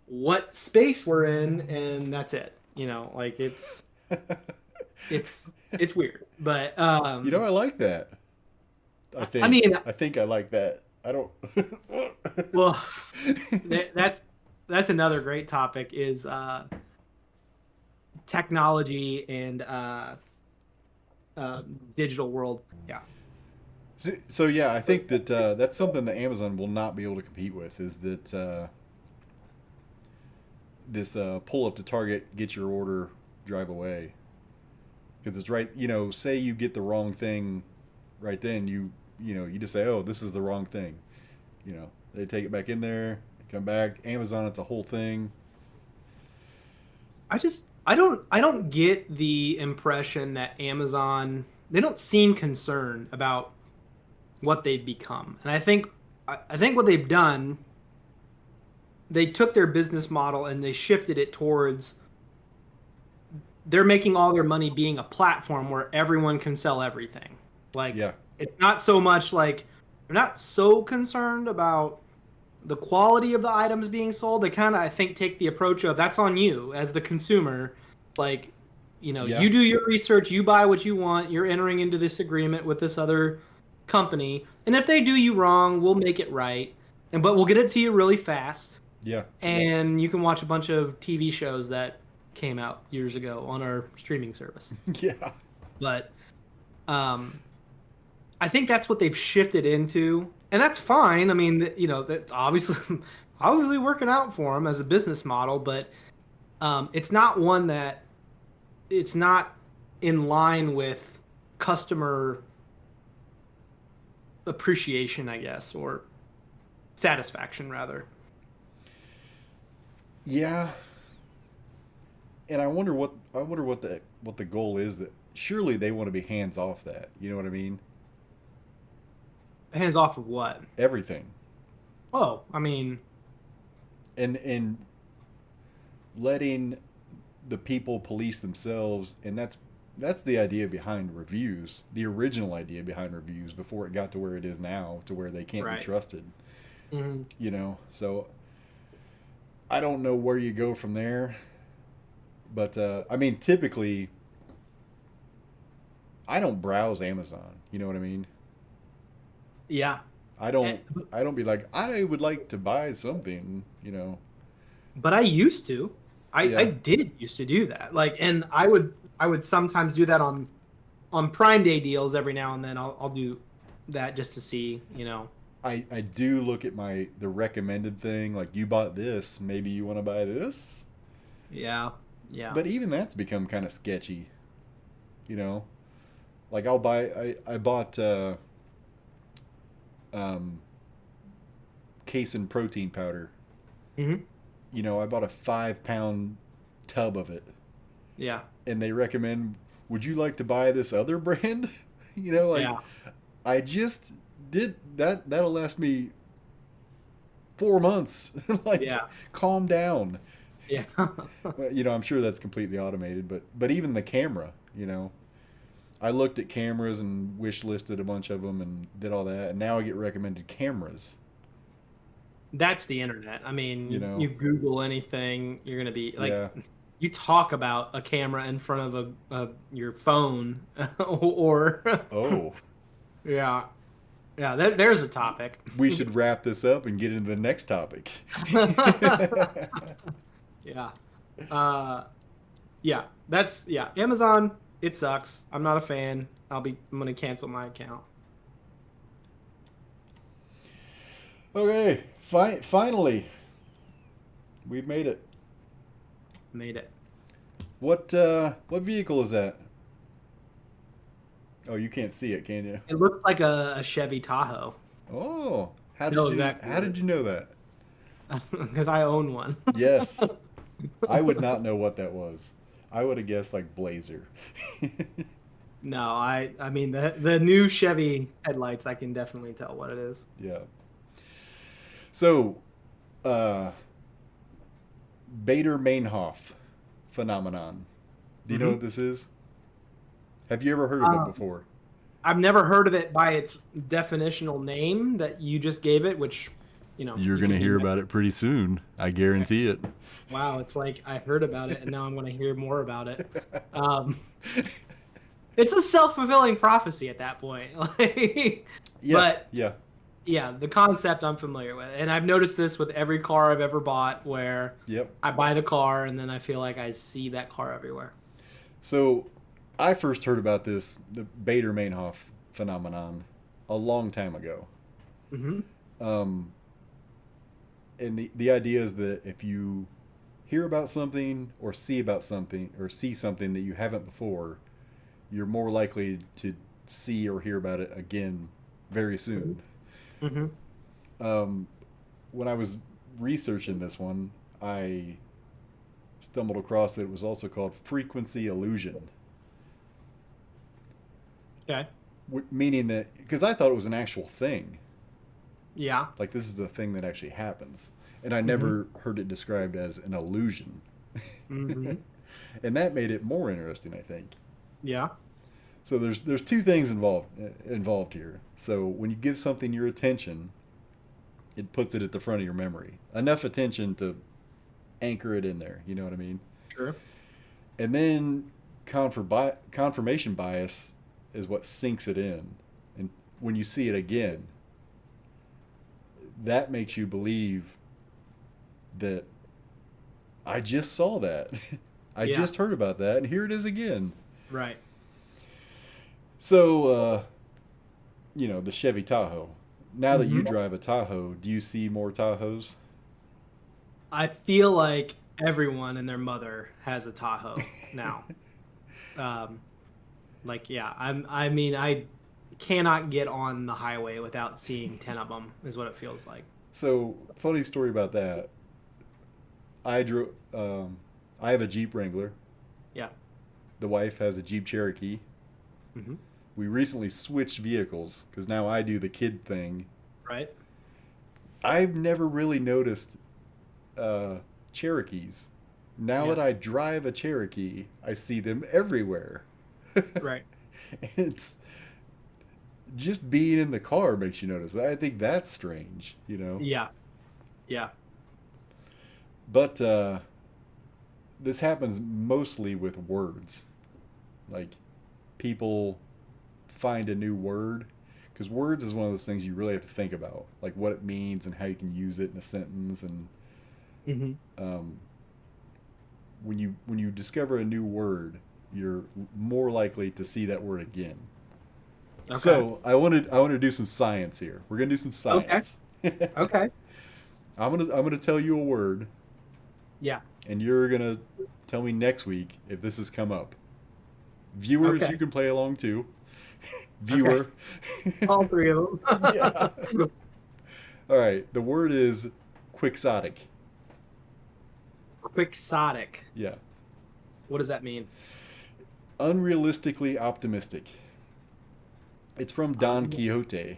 what space we're in, and that's it. You know, like it's it's weird, but I like that. I I think. mean, I think I like that. I don't. well, that's another great topic is technology and digital world. Yeah. So yeah, I think that that's something that Amazon will not be able to compete with. Is that this pull up to Target, get your order, drive away? Because it's right. Say you get the wrong thing, right then you just say, oh, this is the wrong thing. They take it back in there, come back. Amazon, it's a whole thing. I don't get the impression that Amazon, they don't seem concerned about what they've become. And I think what they've done, they took their business model and they shifted it towards they're making all their money being a platform where everyone can sell everything. Like Yeah, it's not so much like they're not so concerned about the quality of the items being sold. They kind of, I think, take the approach of that's on you as the consumer. Like, yeah, you do your research, you buy what you want, you're entering into this agreement with this other company, and if they do you wrong, we'll make it right, but we'll get it to you really fast, yeah, and you can watch a bunch of TV shows that came out years ago on our streaming service. yeah, But um, I think that's what they've shifted into, and that's fine. I mean, that's obviously obviously working out for them as a business model, but it's not one that it's not in line with customer appreciation, I guess, or satisfaction rather. yeah. And I wonder what the goal is. That surely they want to be hands off that. You know what I mean? Hands off of what? Everything. Oh, I mean, And letting the people police themselves, and that's the idea behind reviews, the original idea behind reviews before it got to where it is now, to where they can't be right. trusted. Hmm. So I don't know where you go from there, but I mean, typically I don't browse Amazon. You know what I mean? Yeah. I Eh, don't. I don't be like, I would like to buy something. But I used to. I Yeah. did used to do that. Like, and I would sometimes do that on Prime Day deals every now and then. I'll do that just to see. I do look at the recommended thing, like you bought this, maybe you want to buy this. Yeah. Yeah. But even that's become kind of sketchy, you know. Like I bought um, casein protein powder. Hmm. I bought a 5 pound tub of it, Yeah. and they recommend, would you like to buy this other brand? Like Yeah. I just did that. That'll last me 4 months. Like, Yeah. calm down. Yeah. Well, I'm sure that's completely automated, but even the camera, I looked at cameras and wish listed a bunch of them and did all that, and now I get recommended cameras. That's the internet. I mean, You you know, Google anything, you're gonna be like, yeah. you talk about a camera in front of your phone, or Oh, yeah, yeah. There's a topic. we should wrap this up and get into the next topic. Yeah. Uh, yeah. Yeah. Amazon, it sucks. I'm not a fan. I'm gonna cancel my account. Okay, finally, we've made it. Made it. What vehicle is that? Oh, you can't see it, can you? It looks like a Chevy Tahoe. Oh, how did No, you exactly how what did it you know that? because I own one. Yes, I would not know what that was. I would have guessed like Blazer. No, I mean the new Chevy headlights, I can definitely tell what it is. Yeah. So, uh, Baader-Meinhof phenomenon. Do you know Hmm. what this is? Have you ever heard of it Uh, before? I've never heard of it by its definitional name that you just gave it, which You're you gonna can be hear right. about it pretty soon. I guarantee it. Wow, it's like I heard about it and now I'm going to hear more about it. Um, it's a self-fulfilling prophecy at that point. Like, Yeah, but yeah. yeah, the concept I'm familiar with. And I've noticed this with every car I've ever bought where Yep. I buy the car and then I feel like I see that car everywhere. So, I first heard about the Baader-Meinhof phenomenon a long time ago. Mm-hmm. Um, and the idea is that if you hear about something or see about something or see something that you haven't before, you're more likely to see or hear about it again very soon. Mm-hmm. Um, when I was researching this one, I stumbled across that it was also called frequency illusion, Okay. meaning that because I thought it was an actual thing, Yeah. like this is a thing that actually happens, and I Mm-hmm. never heard it described as an illusion, Mm-hmm. and that made it more interesting, I think. Yeah. So there's two things involved here. So when you give something your attention, it puts it at the front of your memory, enough attention to anchor it in there. You know what I mean? Sure. And then confirmation bias is what sinks it in. And when you see it again, that makes you believe that I just saw that. I Yeah. just heard about that, and here it is again. Right. So, the Chevy Tahoe. Now that you Mm-hmm. drive a Tahoe, do you see more Tahoes? I feel like everyone and their mother has a Tahoe now. Um, like, yeah, I mean, I cannot get on the highway without seeing 10 of them, is what it feels like. So, funny story about that. I drove. I have a Jeep Wrangler. Yeah. The wife has a Jeep Cherokee. Mm-hmm. We recently switched vehicles because now I do the kid thing. Right. I've never really noticed Cherokees. Now Yeah. that I drive a Cherokee, I see them everywhere. Right. It's just being in the car makes you notice. I think that's strange. Yeah. Yeah. But this happens mostly with words. Like people find a new word because words is one of those things you really have to think about, like what it means and how you can use it in a sentence. And Mm-hmm. um, when you discover a new word, you're more likely to see that word again. Okay. So I want to do some science here. We're gonna do some Okay. science. Okay. I'm gonna tell you a word, Yeah. and you're gonna tell me next week if this has come up. Viewers, you Okay. can play along too. Okay. Viewer. All three of Yeah. them. All right. The word is quixotic. Quixotic. Yeah. What does that mean? Unrealistically optimistic. It's from Don Um, Quixote.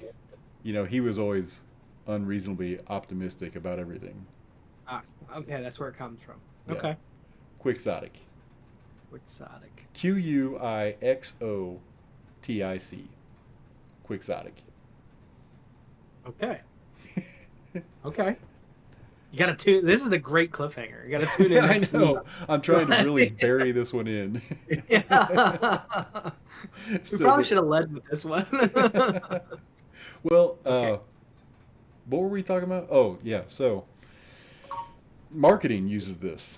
He was always unreasonably optimistic about everything. ah, okay, that's where it comes from. Yeah. Okay. Quixotic. Quixotic. Quixotic. Quixotic. Okay. Okay. You gotta tune. This is a great cliffhanger. You gotta tune in I next week. know. I'm trying to really bury this one in. Yeah. We So probably should that. have led with this one. Well, Okay. what were we talking about? Oh, yeah. So marketing uses this.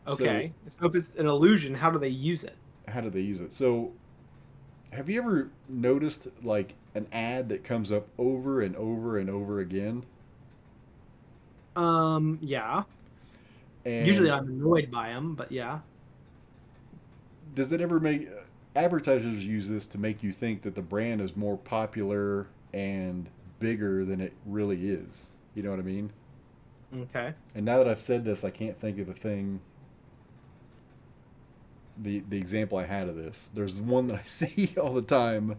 So Okay. So if it's an illusion, how do they use it? how do they use it? So have you ever noticed like an ad that comes up over and over and over again? Yeah. Usually And I'm annoyed by them, but yeah. does it ever make advertisers use this to make you think that the brand is more popular and bigger than it really is? You know what I mean? Okay. And now that I've said this, I can't think of the thing, the example I had of this. There's one that I see all the time.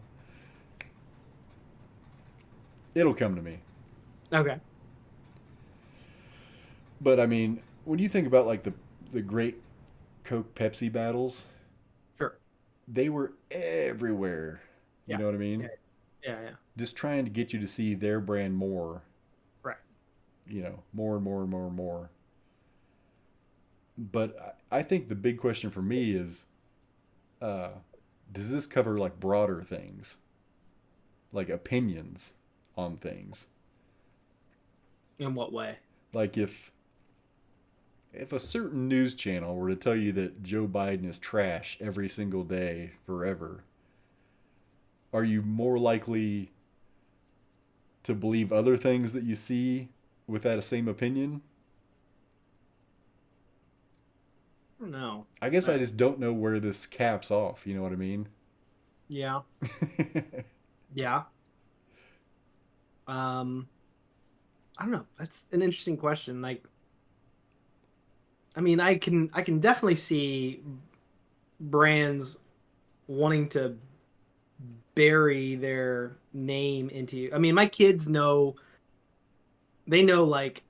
It'll come to me. Okay. But I mean, when you think about like the great Coke Pepsi battles, Sure. they were everywhere. You Yeah. know what I Yeah. mean? Yeah. Yeah. Just trying to get you to see their brand more, Right. more and more and more and more. But I think the big question for me is, uh, does this cover like broader things, like opinions on things? In what way? Like if a certain news channel were to tell you that Joe Biden is trash every single day forever, are you more likely to believe other things that you see with that same opinion? I don't know. I guess I Uh, just don't know where this caps off. You know what I mean? yeah, yeah. Um, I don't know. That's an interesting question. Like, I mean, I can definitely see brands wanting to bury their name into. I mean, my kids know they know like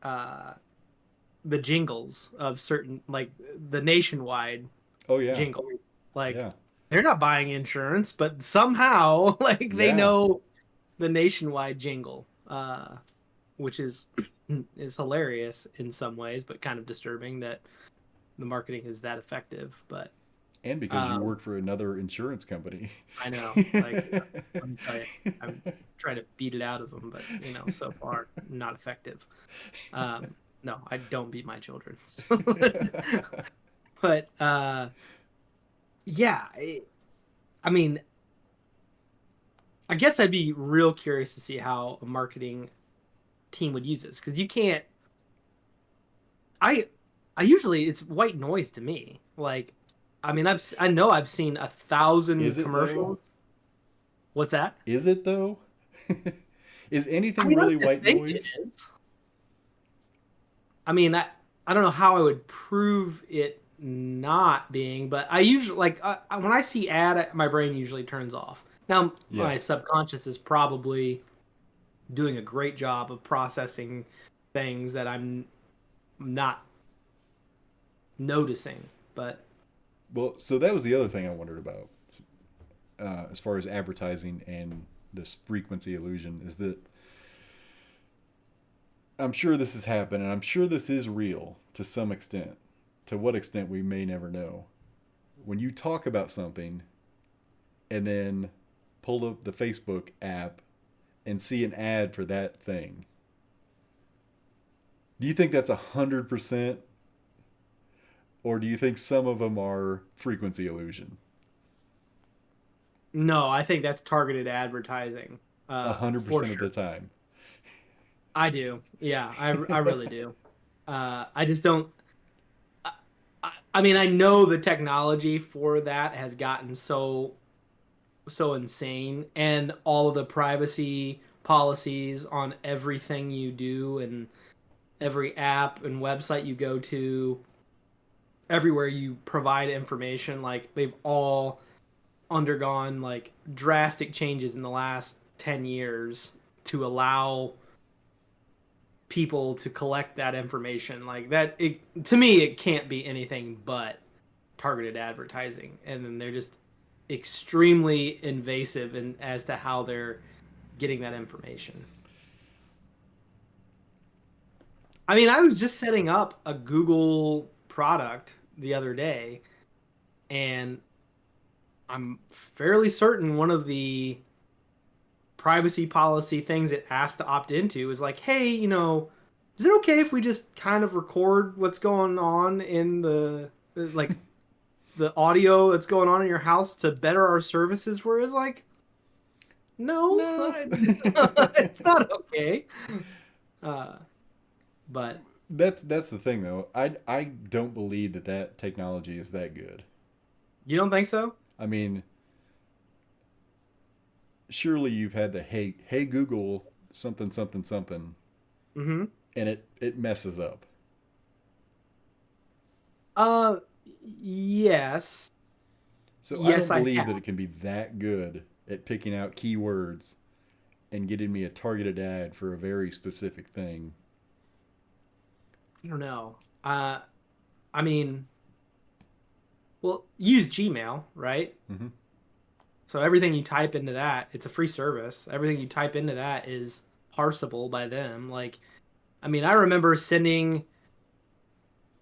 the jingles of certain like the nationwide Oh yeah, jingle. Like yeah, they're not buying insurance, but somehow like they yeah. know the nationwide jingle, which is hilarious in some ways, but kind of disturbing that the marketing is that effective. But And because you um, work for another insurance company. I know, like, let me tell you, I'm trying to beat it out of them, but so far not effective. No, I don't beat my children. But yeah, I mean, I guess I'd be real curious to see how a marketing team would use this because you can't. I I usually it's white noise to me. Like, I mean, I know I've seen a Is thousand it though? commercials. What's that? Is it though? Is I anything mean, I really like to white think it noise? is. I mean, I don't know how I would prove it not being, but I usually like when I see ad, my brain usually turns off. Now, Yeah. my subconscious is probably doing a great job of processing things that I'm not noticing. But Well, so that was the other thing I wondered about, as far as advertising and this frequency illusion, is that I'm sure this has happened, and I'm sure this is real to some extent. To what extent, we may never know. When you talk about something and then pull up the Facebook app and see an ad for that thing, do you think that's 100%, or do you think some of them are frequency illusion? no, I think that's targeted advertising, A hundred for percent of sure. the time. I do. Yeah, I really do. I just don't. I mean, I know the technology for that has gotten so insane, and all of the privacy policies on everything you do, and every app and website you go to, everywhere you provide information, like they've all undergone like drastic changes in the last 10 years to allow people to collect that information like that. It to me it can't be anything but targeted advertising, and then they're just extremely invasive in as to how they're getting that information. I mean, I was just setting up a Google product the other day, and I'm fairly certain one of the privacy policy things it asked to opt into is like, hey, is it okay if we just kind of record what's going on in the like the audio that's going on in your house to better our services? Where it's like, no, No. it's not okay. Uh, but That's the thing though. I don't believe that that technology is that good. you don't think so? I mean, surely you've had the hey Google something something something, Mm-hmm. and it messes up. Uh, yes, So I yes, don't I believe have. that it can be that good at picking out keywords and getting me a targeted ad for a very specific thing. I don't know. I mean, well, use Gmail, right? Hmm. So everything you type into that, it's a free service. Everything you type into that is parsable by them. Like, I mean, I remember sending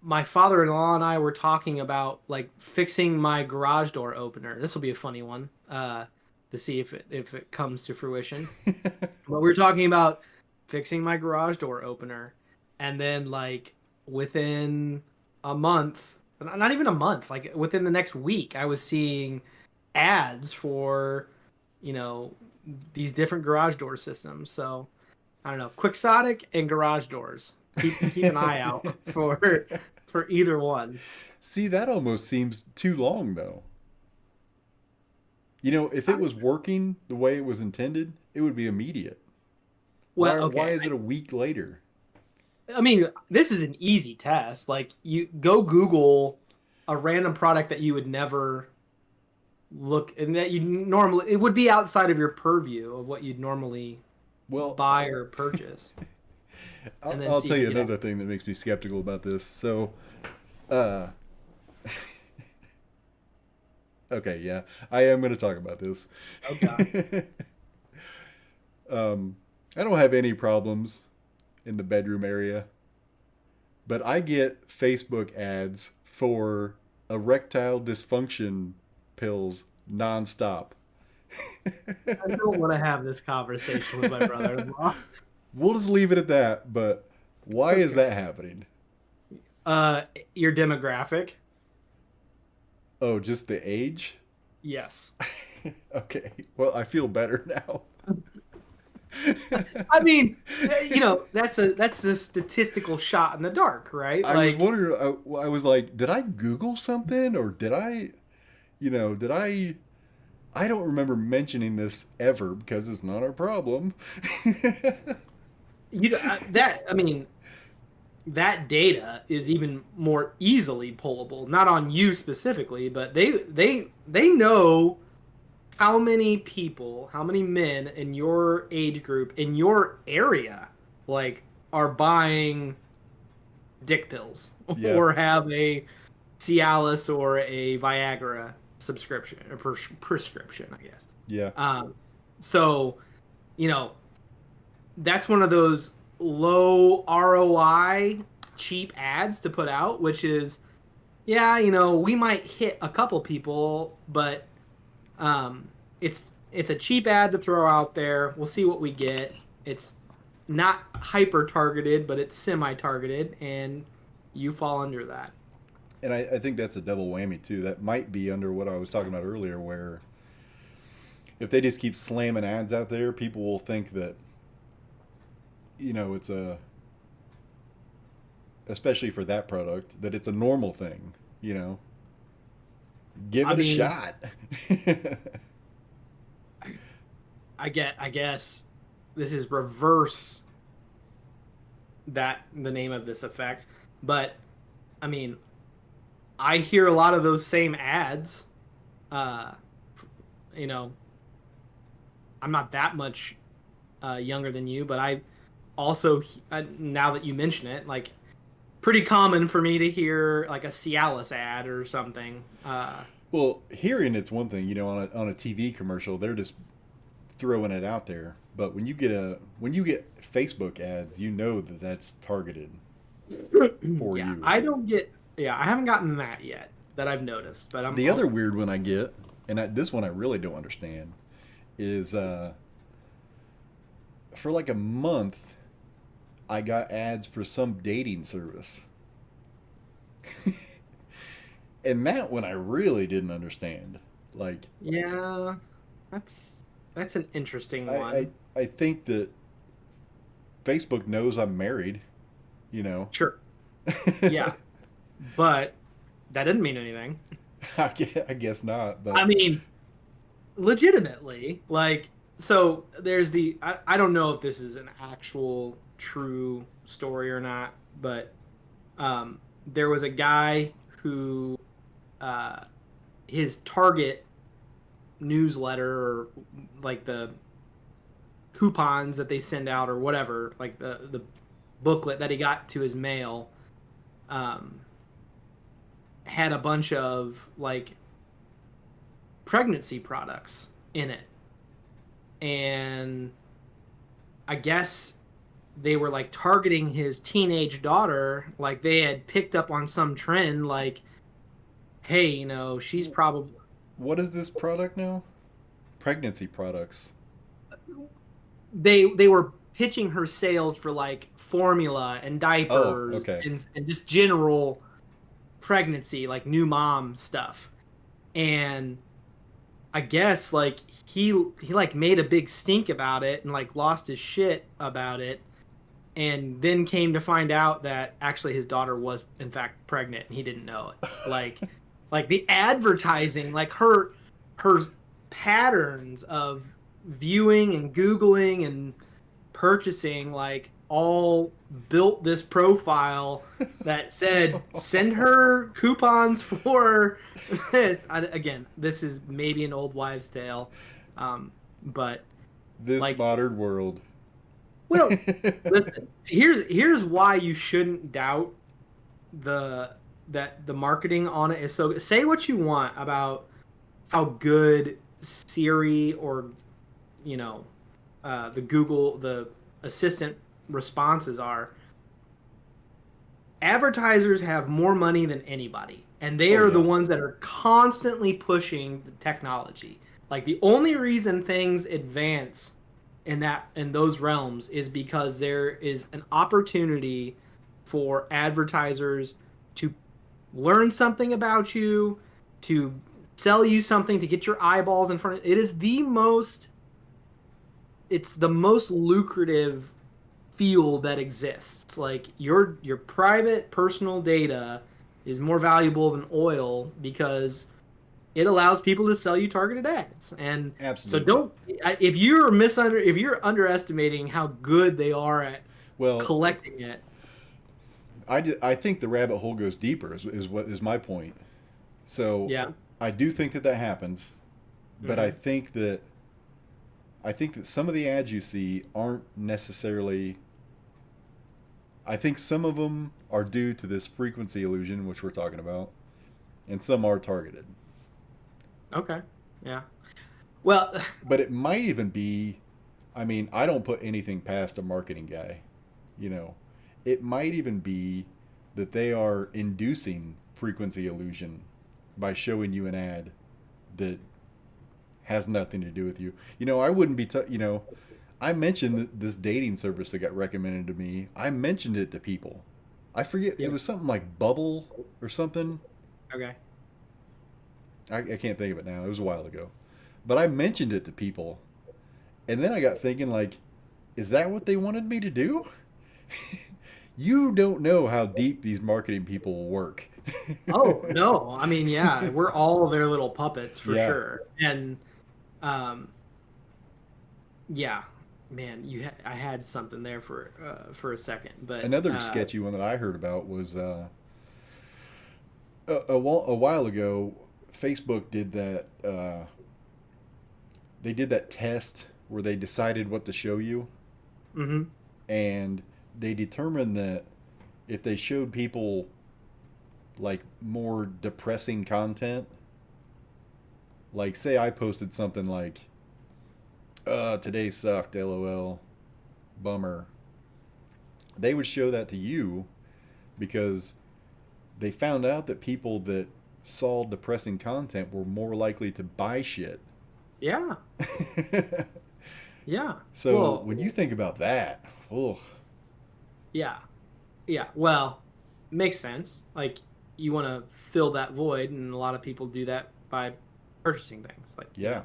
my father-in-law and I were talking about like fixing my garage door opener. This will be a funny one, to see if it comes to fruition. But we were talking about fixing my garage door opener, and then like within a month, not even a month, like within the next week, I was seeing ads for you know, these different garage door systems. So I don't know, Quixotic and garage doors. Keep an eye out for either one. See, that almost seems too long, though. You know, if it was working the way it was intended, it would be immediate. Well, Why okay. is it a week later? I mean, this is an easy test. Like you go Google a random product that you would never look and that you normally it would be outside of your purview of what you'd normally Well, buy or purchase I'll, and then I'll see tell if you you get it. another thing that makes me skeptical about this. So, uh, okay, yeah, I am going to talk about this. Oh God. I don't have any problems in the bedroom area, but I get Facebook ads for erectile dysfunction pills nonstop. I don't want to have this conversation with my brother-in-law. We'll just leave it at that, but why is Okay. that happening? Uh, your demographic? Oh, just the age? Yes. Okay. Well, I feel better now. I mean, that's a statistical shot in the dark, right? I was Like, wondering, I was like, did I Google something or did I don't remember mentioning this ever because it's not our problem. I mean, that data is even more easily pullable, not on you specifically, but they know how many people, how many men in your age group in your area like are buying dick pills Yeah. or have a Cialis or a Viagra subscription or prescription, I guess. Yeah. Um, so you know that's one of those low ROI cheap ads to put out, which is yeah, we might hit a couple people, but it's a cheap ad to throw out there. We'll see what we get. It's not hyper targeted, but it's semi targeted, and you fall under that. And I think that's a double whammy too. That might be under what I was talking about earlier, where if they just keep slamming ads out there, people will think that, it's especially for that product, that it's a normal thing, you know. Give I it a mean, shot. I guess this is reverse that the name of this effect, but I mean, I hear a lot of those same ads. Uh, you know, I'm not that much younger than you, but I also now that you mention it, like pretty common for me to hear like a Cialis ad or something. Well, hearing it's one thing, on a TV commercial, they're just throwing it out there. But when you get Facebook ads, you know that that's targeted for Yeah, you. I haven't gotten that yet that I've noticed, but The other weird one I get, and this one I really don't understand, is for like a month, I got ads for some dating service. And that one I really didn't understand. Like, yeah, that's that's an interesting I, I, one. I think that Facebook knows I'm married, you know. Sure. Yeah, but that didn't mean anything. I guess not, I but mean, legitimately, like, so there's I don't know if this is an actual true story or not, but there was a guy who uh, his Target newsletter or like the coupons that they send out or whatever, like the booklet that he got to his mail, um, had a bunch of like pregnancy products in it, and I guess they were like targeting his teenage daughter, like they had picked up on some trend, like, hey, she's probably what is this product now? Pregnancy products. they were pitching her sales for like formula and Oh, diapers okay. and just general pregnancy, like new mom stuff. And I guess like he like made a big stink about it and like lost his shit about it, and then came to find out that actually his daughter was in fact pregnant and he didn't know it. Like the advertising, like her patterns of viewing and googling and purchasing like all built this profile that said send her coupons for this. Again, this is maybe an old wives tale, but This like, modern world. well, listen, here's why you shouldn't doubt the that the marketing on it is so. Say what you want about how good Siri or you know the Google the assistant responses are. Advertisers have more money than anybody, and they Oh are the yeah, ones that are constantly pushing the technology. Like the only reason things advance in those realms is because there is an opportunity for advertisers to learn something about you, to sell you something, to get your eyeballs in front of it. Is the most it's the most lucrative field that exists. Like your private personal data is more valuable than oil because it allows people to sell you targeted ads. And so absolutely. don't if if you're underestimating how good they are at Well, collecting it. I think the rabbit hole goes deeper. Is what is my point. So Yeah. I do think that that happens, but Hmm. I think that some of the ads you see aren't necessarily. I think some of them are due to this frequency illusion, which we're talking about, and some are targeted. Okay. Yeah. Well, But it might even be. I mean, I don't put anything past a marketing guy. You know, it might even be that they are inducing frequency illusion by showing you an ad that has nothing to do with you. You know, I wouldn't be, you know, I mentioned this dating service that got recommended to me. I mentioned it to people. I forget, it yeah. was something like Bubble or something. Okay. I can't think of it now. It was a while ago. But I mentioned it to people. And then I got thinking, like, is that what they wanted me to do? You don't know how deep these marketing people work. Oh, no. I mean, yeah, we're all their little puppets for Yeah. sure. And um yeah, man, I had something there for a second, but Another sketchy one that I heard about was a while ago. Facebook did that. They did that test where they decided what to show you, mhm. and they determined that if they showed people like more depressing content, like say I posted something like today sucked, lol, bummer, they would show that to you because they found out that people that saw depressing content were more likely to buy shit. Yeah. Yeah. So Well, when you think about that, oh yeah. Yeah. Well, makes sense. Like you want to fill that void, and a lot of people do that by purchasing things. Like, yeah.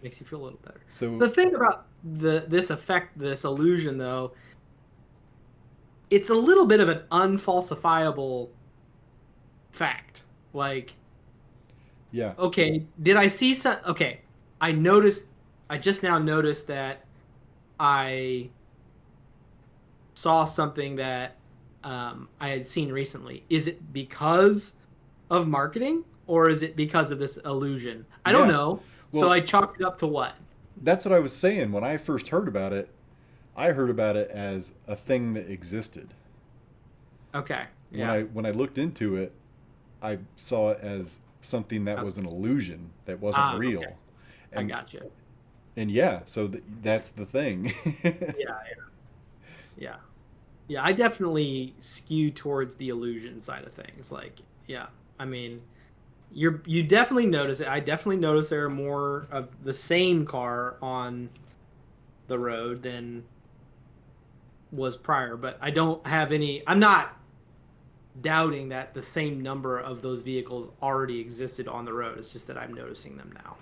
makes you feel a little better. So The thing about this effect, this illusion though, it's a little bit of an unfalsifiable fact. Like, yeah, okay, did I see some okay, I noticed I just now noticed that I saw something that I had seen recently. Is it because of marketing or is it because of this illusion? I don't yeah. know. So Well, I chalked it up to what? that's what I was saying when I first heard about it. I heard about it as a thing that existed. Okay. When Yeah. I looked into it, I saw it as something that Oh, was an illusion that wasn't okay. real. I And got you. yeah, so that's the thing. Yeah. Yeah. Yeah. I definitely skew towards the illusion side of things. Like, yeah. I mean, you definitely notice it. I definitely notice there are more of the same car on the road than was prior, but I don't have any. I'm not doubting that the same number of those vehicles already existed on the road. It's just that I'm noticing them now.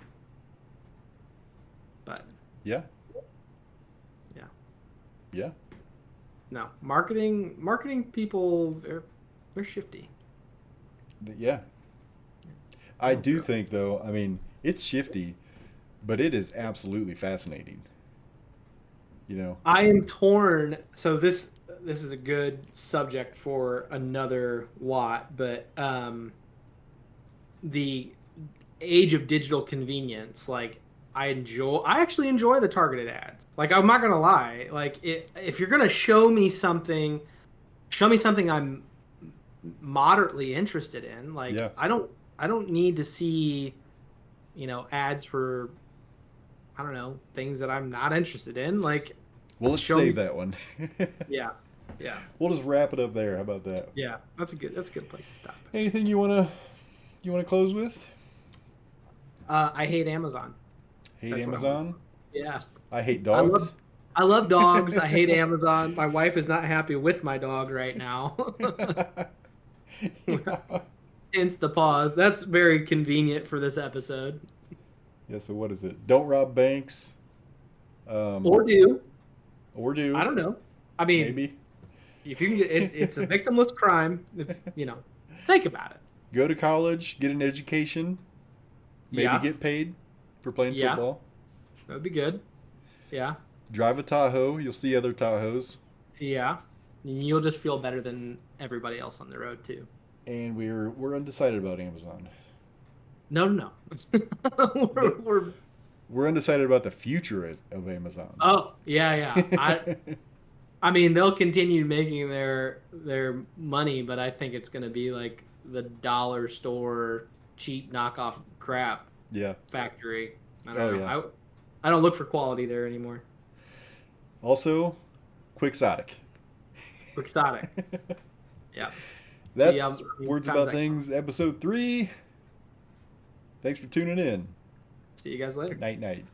Yeah. Yeah. Yeah. No, marketing people, they're shifty. Yeah. I I don't do grow. think though, I mean, it's shifty, but it is absolutely fascinating. You know. I am torn. So this is a good subject for another Watt, but the age of digital convenience, like I actually enjoy the targeted ads. Like I'm not gonna lie. Like if you're gonna show me something I'm moderately interested in. Like Yeah. I don't need to see, ads for I don't know, things that I'm not interested in. Like Well, let's show save me that one. yeah. Yeah. We'll just wrap it up there. How about that? Yeah. That's a good place to stop. Anything you wanna close with? I hate Amazon. Hate That's what I want to Amazon. close. Yes. I hate I love dogs. I love dogs. I hate Amazon. My wife is not happy with my dog right now. Yeah. Hence the pause. That's very convenient for this episode. Yeah. So what is it? Don't rob banks. Or do. Or I do don't know. I mean, maybe if you can get it's a victimless crime if, think about it. go to college, get an education, maybe Yeah. get paid for playing Yeah. football. That would be good. Yeah. Drive a Tahoe. You'll see other Tahoes. Yeah. You'll just feel better than everybody else on the road too. And we're undecided about Amazon. No, no. The, We're we're undecided about the future of Amazon. oh, yeah, yeah. I mean, they'll continue making their money, but I think it's going to be like the dollar store cheap knockoff crap Yeah. factory. I Oh don't know. yeah. I don't look for quality there anymore. Also, Quixotic. Exotic. Yeah. See, That's Words times About that come. Things, episode 3. Thanks for tuning in. See you guys later. Night night.